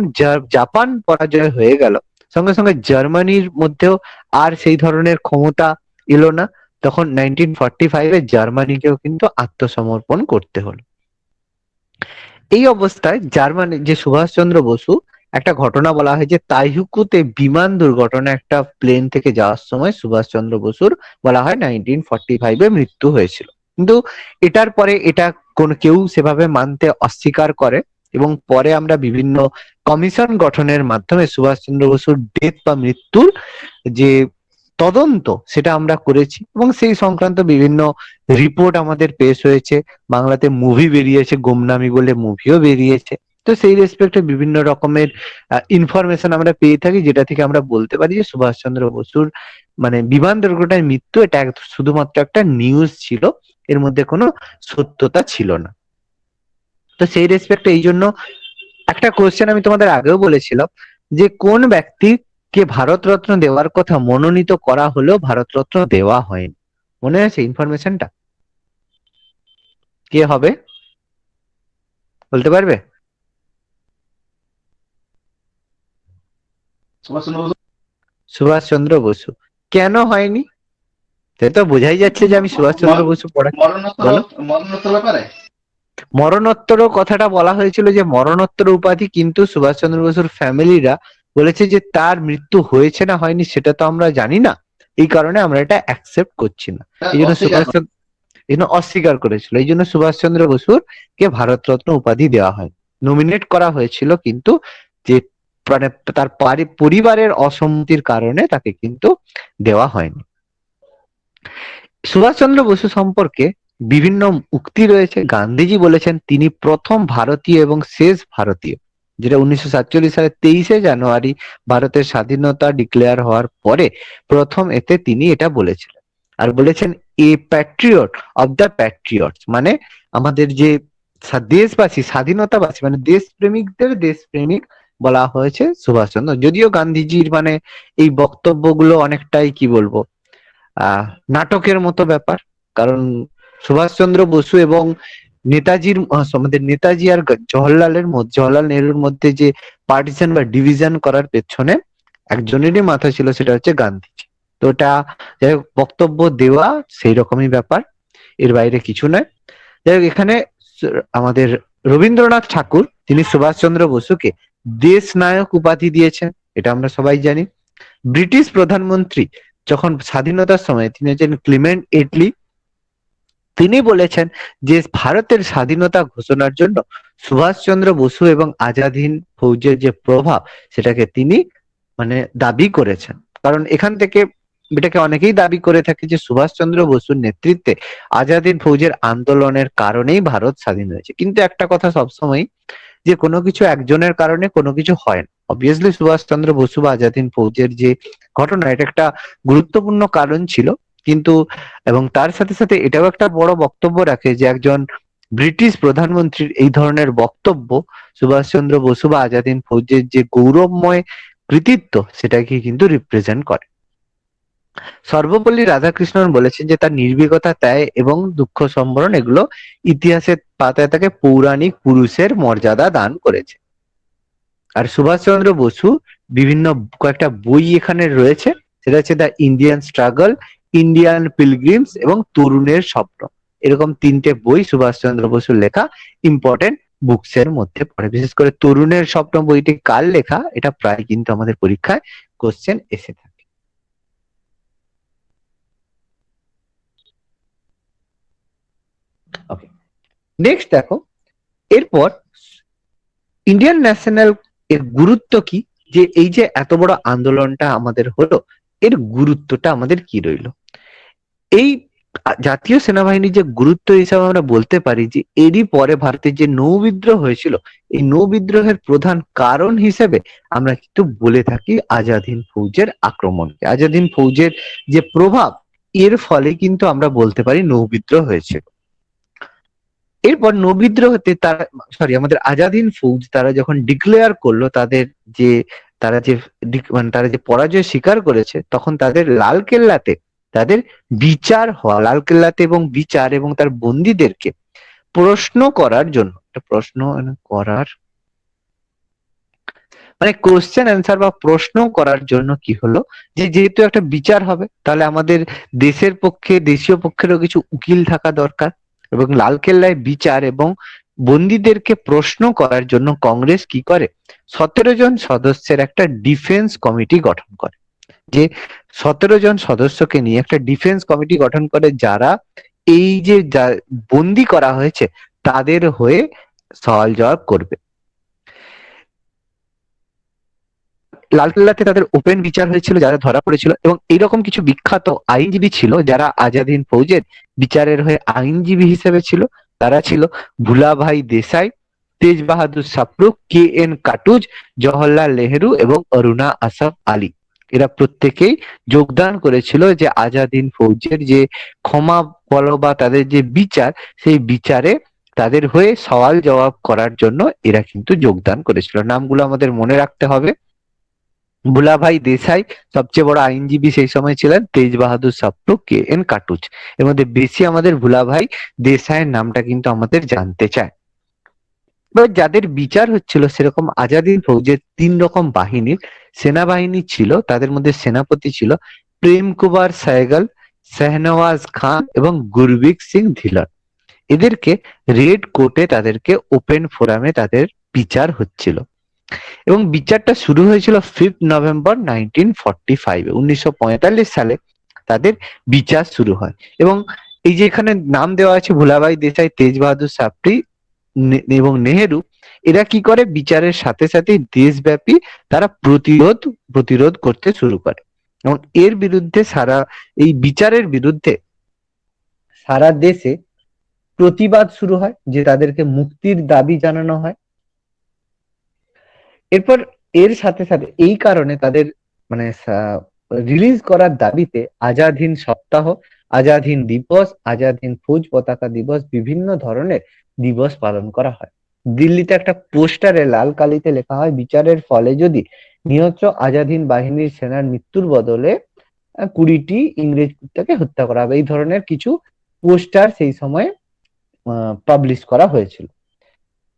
জাপান পরাজয় হয়ে গেল, সঙ্গে সঙ্গে জার্মানির মধ্যেও আর সেই ধরনের ক্ষমতা এলো না, তখন 1945-এ জার্মানিকেও কিন্তু আত্মসমর্পণ করতে হলো। এই অবস্থায় জার্মানি যে সুভাষচন্দ্র বসু, একটা ঘটনা বলা হয় যে তাইহুকুতে বিমান দুর্ঘটনা, একটা প্লেন থেকে যাওয়ার সময় সুভাষচন্দ্র বসুর বলা হয় 1945-এ মৃত্যু হয়েছিল। কিন্তু এটার পরে এটা কেউ সেভাবে মানতে অস্বীকার করে এবং পরে আমরা বিভিন্ন কমিশন গঠনের মাধ্যমে সুভাষচন্দ্র বসুর ডেথ বা মৃত্যুর যে তদন্ত সেটা আমরা করেছি এবং সেই সংক্রান্ত বিভিন্ন রিপোর্ট আমাদের পেশ হয়েছে। বাংলাতে মুভি বেরিয়েছে, গুমনামি বলে মুভিও বেরিয়েছে। তো সেই রেসপেক্টে বিভিন্ন রকমের ইনফরমেশন আমরা পেয়ে থাকি, যেটা থেকে আমরা বলতে পারি যে সুভাষচন্দ্র বসুর মানে বিমান দুর্ঘটনায় মৃত্যু এটা শুধুমাত্র একটা নিউজ ছিল, এর মধ্যে কোনো সত্যতা ছিল না। তো সেই রেসপেক্টে এই জন্য একটা কোশ্চেন আমি তোমাদের আগেও বলেছিলাম যে কোন ব্যক্তিকে ভারতরত্ন দেওয়ার কথা মনোনীত করা হলেও ভারতরত্ন দেওয়া হয়নি, মনে আছে ইনফরমেশনটা? কে হবে বলতে পারবে? সুভাষচন্দ্র বসু। সুভাষচন্দ্র বসু। কেন হয়নি? সে তো বোঝাই যাচ্ছে যে আমি সুভাষচন্দ্র বসু পড়া। মরণোত্তর বলো। মরণোত্তর ব্যাপারে মরণোত্তর কথাটা বলা হয়েছিল যে মরণোত্তর উপাধি, কিন্তু সুভাষচন্দ্র বসুর ফ্যামিলিরা বলেছে যে তার মৃত্যু হয়েছে না হয়নি সেটা তো আমরা জানি না, এই কারণে আমরা এটা অ্যাকসেপ্ট করছি না। এই জন্য অস্বীকার করেছিল, এই জন্য সুভাষচন্দ্র বসুর কে ভারতরত্ন উপাধি দেওয়া হয়। নমিনেট করা হয়েছিল কিন্তু যে মানে তার পরিবারের অসম্মতির কারণে তাকে কিন্তু দেওয়া হয়নি। সুভাষচন্দ্র বসু সম্পর্কে বিভিন্ন উক্তি রয়েছে। গান্ধীজি বলেছেন তিনি প্রথম ভারতীয় এবং শেষ ভারতীয়, যেটা 1947 সালের 23শে জানুয়ারি ভারতের স্বাধীনতা ডিক্লেয়ার হওয়ার পরে প্রথম এতে তিনি এটা বলেছিলেন। আর বলেছেন এ প্যাট্রিয়ট অফ দ্য প্যাট্রিয়টস, মানে আমাদের যে দেশবাসী, স্বাধীনতাবাসী মানে দেশপ্রেমিকদের দেশপ্রেমিক বলা হয়েছে সুভাষচন্দ্র। যদিও গান্ধীজির মানে এই বক্তব্যগুলো অনেকটাই কি বলবো নাটকের মতো ব্যাপার, কারণ সুভাষচন্দ্র বসু এবং নেতাজির আমাদের নেতাজি আর জওহরলাল নেহরুর মধ্যে যে পার্টিশন বা ডিভিশন করার পেছনে একজনেরই মাথা ছিল, সেটা হচ্ছে গান্ধীজি। তো ওটা যাই হোক, বক্তব্য দেওয়া সেই রকমই ব্যাপার, এর বাইরে কিছু নয়। যাই হোক, এখানে আমাদের রবীন্দ্রনাথ ঠাকুর তিনি সুভাষচন্দ্র বসুকে দেশ নায়ক উপাধি দিয়েছেন, এটা আমরা সবাই জানি। ব্রিটিশ প্রধানমন্ত্রী যখন স্বাধীনতার সময় তিনি হচ্ছেন ক্লিমেন্ট এটলি, তিনি বলেছেন যে ভারতের স্বাধীনতা ঘোষণার জন্য সুভাষচন্দ্র বসু এবং আজাদ হিন্দ ফৌজের যে প্রভাব সেটাকে তিনি মানে দাবি করেছেন। কারণ এখান থেকে এটাকে অনেকেই দাবি করে থাকে যে সুভাষচন্দ্র বসুর নেতৃত্বে আজাদ হিন্দ ফৌজের আন্দোলনের কারণেই ভারত স্বাধীন হয়েছে। কিন্তু একটা কথা সবসময়, যে কোনো কিছু একজনের কারণে কোনো কিছু হয় না। অবভিয়াসলি সুভাষচন্দ্র বসু বা আজাদ হিন্দ ফৌজের যে ঘটনা, এটা একটা গুরুত্বপূর্ণ কারণ ছিল, কিন্তু এবং তার সাথে সাথে এটাও একটা বড় বক্তব্য রাখে যে একজন ব্রিটিশ প্রধানমন্ত্রীর এই ধরনের বক্তব্য সুভাষচন্দ্র বসু বা আজাদ হিন্দ ফৌজের যে গৌরবময় কৃতিত্ব সেটাকে কিন্তু রিপ্রেজেন্ট করে। সর্বপল্লী রাধাকৃষ্ণন বলেছেন যে তার নির্ভীকতা, ত্যাগ এবং দুঃখ সম্বরণ এগুলো ইতিহাসের পাতায় তাকে পৌরাণিক পুরুষের মর্যাদা দান করেছে। আর সুভাষচন্দ্র বসু বিভিন্ন কয়েকটা বই এখানে রয়েছে, সেটা হচ্ছে the Indian struggle, Indian pilgrims এবং তরুণের স্বপ্ন। এরকম 3টে বই সুভাষচন্দ্র বসুর লেখা ইম্পর্টেন্ট বুকস এর মধ্যে পড়ে। বিশেষ করে তরুণের স্বপ্ন বইটি কার লেখা, এটা প্রায় কিন্তু আমাদের পরীক্ষায় কোশ্চেন এসে থাকে। ওকে, নেক্সট দেখো, এরপর ইন্ডিয়ান ন্যাশনাল এর গুরুত্ব কি, যে এই যে এত বড় আন্দোলনটা আমাদের হলো, এর গুরুত্বটা আমাদের কি রইলো। এই জাতীয় সেনাবাহিনীর যে গুরুত্ব হিসাবে আমরা বলতে পারি যে এরই পরে ভারতের যে নৌ বিদ্রোহ হয়েছিল, এই নৌ বিদ্রোহের প্রধান কারণ হিসেবে আমরা কিন্তু বলে থাকি আজাদ হিন্দ ফৌজের আক্রমণকে। আজাদ হিন্দ ফৌজের যে প্রভাব, এর ফলে কিন্তু আমরা বলতে পারি নৌ বিদ্রোহ হয়েছিল। এরপর নৌ বিদ্রোহতে তারা, সরি, আমাদের আজাদ হিন্দ ফৌজ তারা যখন ডিক্লেয়ার করলো তাদের যে, তারা যে মানে তারা যে পরাজয় স্বীকার করেছে, তখন তাদের লালকেল্লাতে তাদের বিচার হওয়া, লালকেল্লাতে এবং বিচার এবং তার বন্দীদেরকে প্রশ্ন করার জন্য, প্রশ্ন করার মানে কোশ্চেন অ্যান্সার বা প্রশ্ন করার জন্য কি হলো, যে যেহেতু একটা বিচার হবে, তাহলে আমাদের দেশের পক্ষে, দেশীয় পক্ষেরও কিছু উকিল থাকা দরকার, এবং লালকেল্লায় বিচার এবং বন্দীদেরকে প্রশ্ন করার জন্য কংগ্রেস কি করে, 17 জন সদস্যের একটা ডিফেন্স কমিটি গঠন করে। যে 17 জন সদস্যকে নিয়ে একটা ডিফেন্স কমিটি গঠন করে, যারা এই যে বন্দি করা হয়েছে তাদের হয়ে সওয়াল জবাব করবে। লালকেল্লাতে তাদের ওপেন বিচার হয়েছিল যারা ধরা পড়েছিল, এবং এইরকম কিছু বিখ্যাত আইনজীবী ছিল যারা আজাদ হিন্দ ফৌজের বিচারের হয়ে আইনজীবী হিসেবে ছিল। তারা ছিল ভুলাভাই দেসাই, তেজ বাহাদুর সাপ্রু, কে এন কাটুজ, জওহরলাল নেহেরু এবং অরুণা আসফ আলী। এরা প্রত্যেকেই যোগদান করেছিল যে আজাদ হিন্দ ফৌজের যে ক্ষমা বলো বা তাদের যে বিচার, সেই বিচারে তাদের হয়ে সওয়াল জবাব করার জন্য এরা কিন্তু যোগদান করেছিল। নামগুলো আমাদের মনে রাখতে হবে। ভুলাভাই দেসাই সবচেয়ে বড় আইনজীবী সেই সময় ছিলেন, তেজ বাহাদুর সাপ্রু, কে এন কাটুজ। এর মধ্যে বেশি আমাদের ভুলাভাই দেসাইয়ের নামটা কিন্তু আমাদের জানতে চায়। এবার যাদের বিচার হচ্ছিল, সেরকম আজাদ হিন্দ ফৌজের 3 রকম বাহিনীর সেনাবাহিনী ছিল। তাদের মধ্যে সেনাপতি ছিল প্রেম কুমার সায়গল, শাহনওয়াজ খান এবং গুরবিক সিং ধিলন। এদেরকে রেড কোর্টে, তাদেরকে ওপেন ফোরামে তাদের বিচার হচ্ছিল, এবং বিচারটা শুরু হয়েছিল 5 নভেম্বর 1945, 1945 সালে তাদের বিচার শুরু হয়। এবং এই যে এখানে নাম দেওয়া আছে ভুলাভাই দেসাই, তেজ বাহাদুর সাপ্রি এবং নেহেরু, এরা কি করে, বিচারের সাথে সাথে দেশব্যাপী তারা প্রতিরোধ করতে শুরু করে, এবং এর বিরুদ্ধে এই বিচারের বিরুদ্ধে সারা দেশে প্রতিবাদ শুরু হয়, যে তাদেরকে মুক্তির দাবি জানানো হয়। এরপর এর সাথে সাথে এই কারণে তাদের মানে রিলিজ করার দাবিতে আজাদ হিন্দ সপ্তাহ, আজাদ হিন্দ দিবস, আজাদ হিন্দ ফৌজ পতাকা দিবস, বিভিন্ন ধরনের দিবস পালন করা হয়। দিল্লিতে একটা পোস্টারে লাল কালিতে লেখা হয়, বিচারের ফলে যদি নিহত আজাদ হিন্দ বাহিনীর সেনার মৃত্যুর বদলে 20টি ইংরেজ কুত্তাকে হত্যা করা হবে। এই ধরনের কিছু পোস্টার সেই সময় পাবলিশ করা হয়েছিল।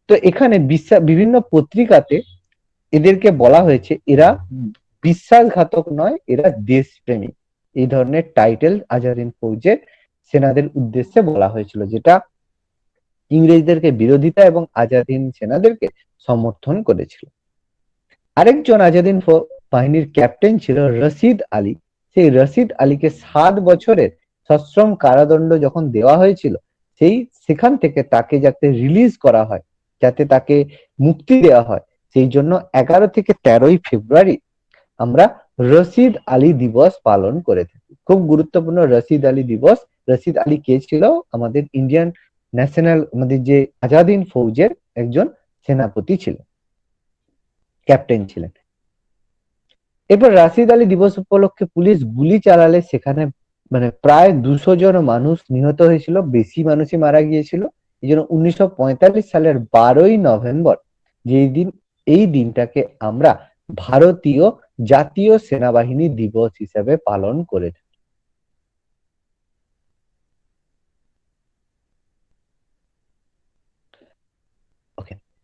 তো এখানে বিভিন্ন পত্রিকাতে এদেরকে বলা হয়েছে এরা বিশ্বাসঘাতক নয়, এরা দেশপ্রেমী। এই ধরনের টাইটেল আজাদ হিন্দ ফৌজের সেনাদের উদ্দেশ্যে বলা হয়েছিল, যেটা ইংরেজদেরকে বিরোধিতা এবং আজাদ হিন্দ সেনাদেরকে সমর্থন করেছিল। আরেকজন আজাদ হিন্দ বাহিনীর ক্যাপ্টেন ছিল রশিদ আলী। সেই রশিদ আলীকে 7 বছরের সশ্রম কারাদণ্ড যখন দেওয়া হয়েছিল, সেখান থেকে তাকে যাতে রিলিজ করা হয়, যাতে তাকে মুক্তি দেওয়া হয়, সেই জন্য 11 থেকে 13 ফেব্রুয়ারি আমরা রশিদ আলী দিবস পালন করে থাকি। খুব গুরুত্বপূর্ণ রশিদ আলী দিবস। রশিদ আলী কে ছিল? আমাদের ইন্ডিয়ান ন্যাশনাল, আমাদের যে আজাদ হিন্দ ফৌজের একজন সেনাপতি ছিলেন, ক্যাপ্টেন ছিলেন। এরপর রশিদ আলী দিবস উপলক্ষে পুলিশ গুলি চালালে সেখানে মানে প্রায় 200 জন মানুষ নিহত হয়েছিল, বেশি মানুষই মারা গিয়েছিল। এই জন্য 1945 সালের 12ই নভেম্বর, যেই দিন, এই দিনটাকে আমরা ভারতীয় জাতীয় সেনাবাহিনী দিবস হিসেবে পালন করে থাকি।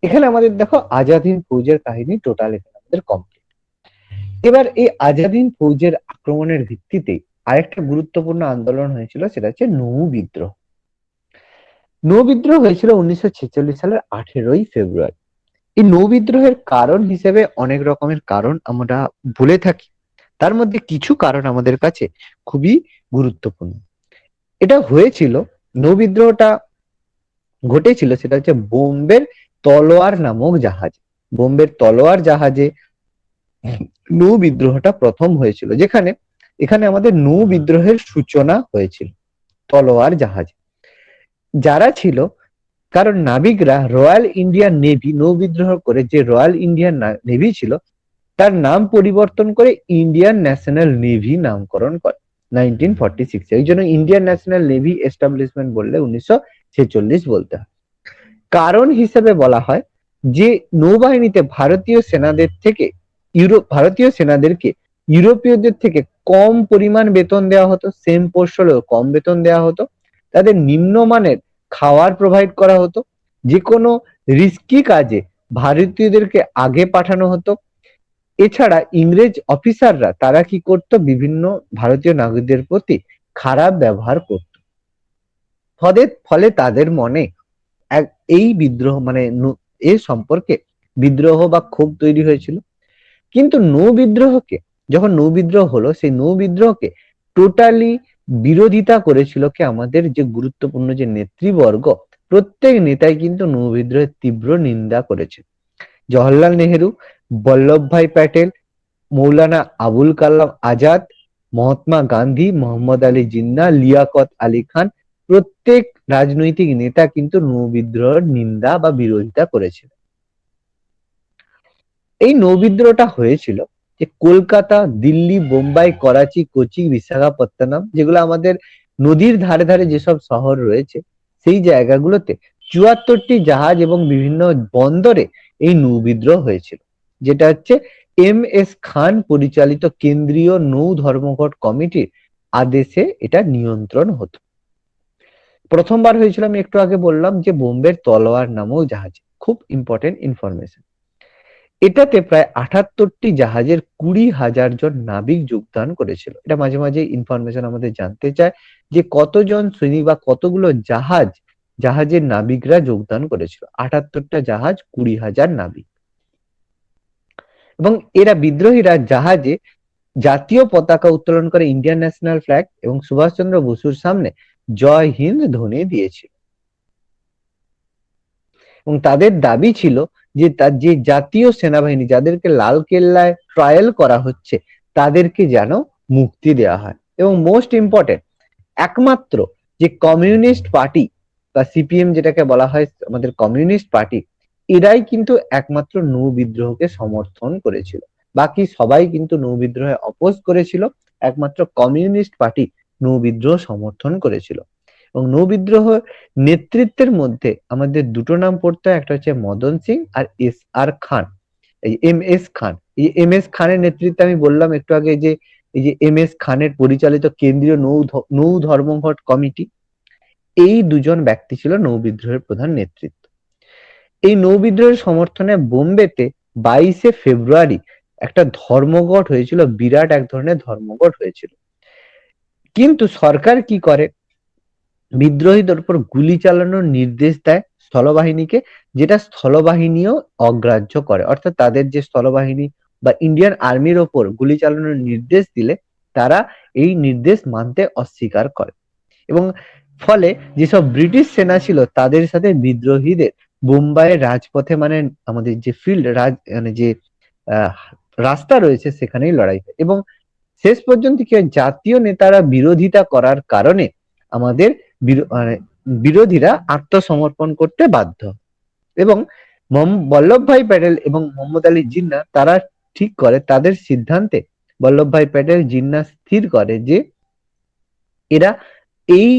এখানে আমাদের দেখো আজাদ হিন্দ ফৌজের কাহিনী টোটাল এখানে আমাদের কমপ্লিট। এবার এই আজাদ হিন্দ ফৌজের আক্রমণের ভিত্তিতে আরেকটা গুরুত্বপূর্ণ আন্দোলন হয়েছিল, সেটা হচ্ছে নৌ বিদ্রোহ। নৌ বিদ্রোহ হয়েছিল 1946 সালের 18ই ফেব্রুয়ারি। এই নৌ বিদ্রোহের কারণ হিসেবে অনেক রকমের কারণ আমরা বলে থাকি, তার মধ্যে কিছু কারণ আমাদের কাছে খুবই গুরুত্বপূর্ণ। এটা হয়েছিল, নৌ বিদ্রোহটা ঘটেছিল সেটা হচ্ছে বোম্বের তলোয়ার নামক জাহাজ। বোম্বের তলোয়ার জাহাজে নৌ বিদ্রোহটা প্রথম হয়েছিল, যেখানে এখানে আমাদের নৌ বিদ্রোহের সূচনা হয়েছিল তলোয়ার জাহাজে। যারা ছিল, কারণ নাবিকরা রয়্যাল ইন্ডিয়ান নেভি নৌ বিদ্রোহ করে যে রয়্যাল ইন্ডিয়ান নেভি ছিল তার নাম পরিবর্তন করে ইন্ডিয়ান ন্যাশনাল নেভি নামকরণ করে 1946। এই জন্য ইন্ডিয়ান ন্যাশনাল নেভি এস্টাবলিশমেন্ট বললে 1946 বলতে হয়। কারণ হিসেবে বলা হয় যে নৌবাহিনীতে ভারতীয় সেনাদেরকে ইউরোপীয়দের থেকে কম পরিমাণ বেতন দেওয়া হতো, সেম পোস্ট হলেও কম বেতন দেওয়া হতো, তাদের নিম্নমানের খাওয়ার প্রোভাইড করা হতো, যে কোনো রিস্কি কাজে ভারতীয়দেরকে আগে পাঠানো হতো। এছাড়া ইংরেজ অফিসাররা তারা কি করতো, বিভিন্ন ভারতীয় নাগরিকদের প্রতি খারাপ ব্যবহার করত। ফলে তাদের মনে এই বিদ্রোহ মানে এ সম্পর্কে বিদ্রোহ বা ক্ষোভ তৈরি হয়েছিল। কিন্তু যখন নৌ বিদ্রোহ হলো, সেই নৌ বিদ্রোহকে টোটালি বিরোধিতা করেছিল কি আমাদের যে গুরুত্বপূর্ণ যে নেতৃবর্গ, প্রত্যেক নেতাই কিন্তু নৌ বিদ্রোহের তীব্র নিন্দা করেছে। জওহরলাল নেহেরু, বল্লভভাই প্যাটেল, মৌলানা আবুল কালাম আজাদ, মহাত্মা গান্ধী, মোহাম্মদ আলী জিন্নাহ, লিয়াকত আলী খান, প্রত্যেক রাজনৈতিক নেতা কিন্তু নৌ বিদ্রোহের নিন্দা বা বিরোধিতা করেছিল। এই নৌ বিদ্রোহটা হয়েছিল যে কলকাতা, দিল্লি, বোম্বাই, করাচি, কোচি, বিশাখাপত্তনম, যেগুলো আমাদের নদীর ধারে ধারে যেসব শহর রয়েছে, সেই জায়গাগুলোতে 74টি জাহাজ এবং বিভিন্ন বন্দরে এই নৌ বিদ্রোহ হয়েছিল, যেটা হচ্ছে MS খান পরিচালিত কেন্দ্রীয় নৌ ধর্মঘট কমিটির আদেশে এটা নিয়ন্ত্রণ হতো। প্রথমবার হয়েছিল আমি একটু আগে বললাম যে বোম্বের তলোয়ার নামক জাহাজে, খুব ইম্পর্টেন্ট ইনফরমেশন। এটাতে প্রায় 78টি জাহাজের 20,000 জন নাবিক যোগদান করেছিল। এটা মাঝে মাঝে ইনফরমেশন আমাদের জানতে চায় যে কতজন সৈনিক বা কতগুলো জাহাজের নাবিকরা যোগদান করেছিল। 78টা জাহাজ, 20,000 নাবিক। এবং এরা বিদ্রোহীরা জাহাজে জাতীয় পতাকা উত্তোলন করে ইন্ডিয়ান ন্যাশনাল ফ্ল্যাগ এবং সুভাষচন্দ্র বসুর সামনে জয় হিন্দ ধ্বনি দিয়েছিল। এবং তাদের দাবি ছিল যে তার যে জাতীয় সেনাবাহিনী যাদেরকে লাল কেল্লায় ট্রায়াল করা হচ্ছে তাদেরকে যেন মুক্তি দেওয়া হয়। এবং মোস্ট ইম্পর্টেন্ট, একমাত্র যে কমিউনিস্ট পার্টি বা CPM যেটাকে বলা হয় আমাদের কমিউনিস্ট পার্টি, এরাই কিন্তু একমাত্র নৌ বিদ্রোহকে সমর্থন করেছিল। বাকি সবাই কিন্তু নৌ বিদ্রোহে অপোজ করেছিল, একমাত্র কমিউনিস্ট পার্টি নৌ বিদ্রোহ সমর্থন করেছিল। এবং নৌ বিদ্রোহ নেতৃত্বের মধ্যে আমাদের দুটো নাম পড়তে হয়, একটা হচ্ছে মদন সিং আর SR খান, এই MS খান। এই MS খানের নেতৃত্বে আমি বললাম একটু আগে যে এই যে MS খানের পরিচালিত কেন্দ্রীয় নৌ ধর্মঘট কমিটি, এই দুজন ব্যক্তি ছিল নৌ বিদ্রোহের প্রধান নেতৃত্ব। এই নৌ বিদ্রোহের সমর্থনে বোম্বেতে 22শে ফেব্রুয়ারি একটা ধর্মঘট হয়েছিল, বিরাট এক ধরনের ধর্মঘট হয়েছিল। কিন্তু সরকার কি করে, বিদ্রোহীদের উপর গুলি চালানোর নির্দেশ দেয় স্থলবাহিনীকে, যেটা স্থলবাহিনীও অগ্রাহ্য করে। অর্থাৎ তাদের যে স্থলবাহিনী বা ইন্ডিয়ান আর্মির ওপর গুলি চালানোর নির্দেশ দিলে তারা এই নির্দেশ মানতে অস্বীকার করে। এবং ফলে যেসব ব্রিটিশ সেনা ছিল তাদের সাথে বিদ্রোহীদের বোম্বাইয়ের রাজপথে, মানে আমাদের যে মানে যে রাস্তা রয়েছে সেখানেই লড়াই হয়। এবং শেষ পর্যন্ত কি হয়, জাতীয় নেতারা বিরোধিতা করার কারণে আমাদের বিরোধীরা আত্মসমর্পণ করতে বাধ্য। এবং বল্লভভাই প্যাটেল এবং মোহাম্মদ আলী জিন্নাহ তারা ঠিক করে, তাদের সিদ্ধান্তে বল্লভভাই প্যাটেল জিন্নাহ স্থির করে যে এরা এই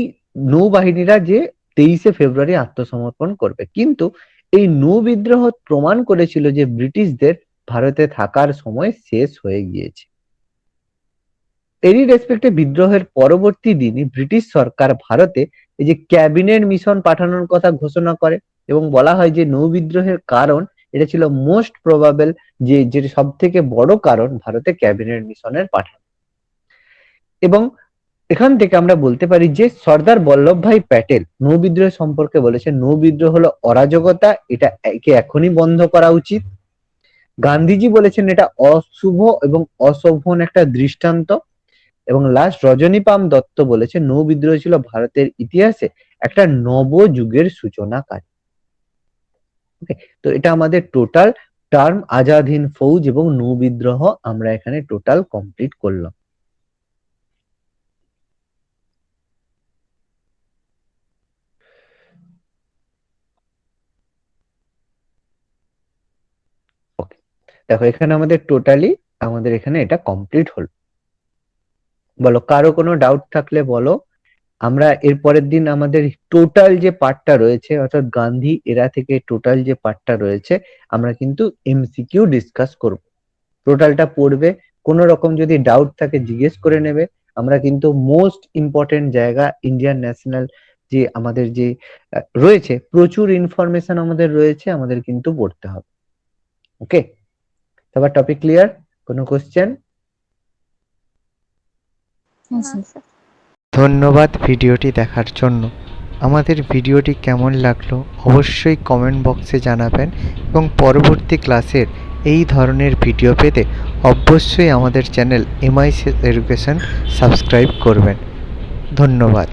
নৌবাহিনীরা যে 23শে ফেব্রুয়ারি আত্মসমর্পণ করবে। কিন্তু এই নৌ বিদ্রোহ প্রমাণ করেছিল যে ব্রিটিশদের ভারতে থাকার সময় শেষ হয়ে গিয়েছে। এরই রেসপেক্টে বিদ্রোহের পরবর্তী দিনই ব্রিটিশ সরকার ভারতে এই যে ক্যাবিনেট মিশন পাঠানোর কথা ঘোষণা করে এবং বলা হয় যে নৌ বিদ্রোহের কারণ এটা ছিল মোস্ট প্রবাবল যে সব থেকে বড় কারণ ভারতে ক্যাবিনেট মিশনের পাঠানো। এবং এখান থেকে আমরা বলতে পারি যে সর্দার বল্লভভাই প্যাটেল নৌ বিদ্রোহ সম্পর্কে বলেছেন নৌ বিদ্রোহ হলো অরাজকতা, এটা একে এখনই বন্ধ করা উচিত। গান্ধীজি বলেছেন এটা অশুভ এবং অশোভন একটা দৃষ্টান্ত। এবং লাস্ট রজনীপাম দত্ত বলেছেন নৌ বিদ্রোহ ছিল ভারতের ইতিহাসে একটা নবযুগের সূচনাকারী। ওকে, তো এটা আমাদের টোটাল টার্ম আজাদ হিন্দ ফৌজ এবং নৌ বিদ্রোহ আমরা এখানে টোটাল কমপ্লিট করলাম। ওকে, দেখো এখানে আমাদের এখানে এটা কমপ্লিট হলো। বলো কারো কোনো ডাউট থাকলে বলো। আমরা এর পরের দিন আমাদের টোটাল যে পার্টটা রয়েছে অর্থাৎ গান্ধী এরা থেকে টোটাল যে পার্টটা রয়েছে আমরা কিন্তু এমসিকিউ ডিসকাস করব। টোটালটা পড়বে, কোনো রকম যদি ডাউট থাকে জিজ্ঞেস করে নেবে। আমরা কিন্তু মোস্ট ইম্পর্টেন্ট জায়গা ইন্ডিয়ান ন্যাশনাল যে আমাদের যে রয়েছে প্রচুর ইনফরমেশন আমাদের রয়েছে, আমাদের কিন্তু পড়তে হবে। ওকে, তারপর টপিক ক্লিয়ার? কোনো কোশ্চেন? হ্যাঁ স্যার। ধন্যবাদ ভিডিওটি দেখার জন্য। আমাদের ভিডিওটি কেমন লাগলো অবশ্যই কমেন্ট বক্সে জানাবেন এবং পরবর্তী ক্লাসের এই ধরনের ভিডিও পেতে অবশ্যই আমাদের চ্যানেল MICS এডুকেশন সাবস্ক্রাইব করবেন। ধন্যবাদ।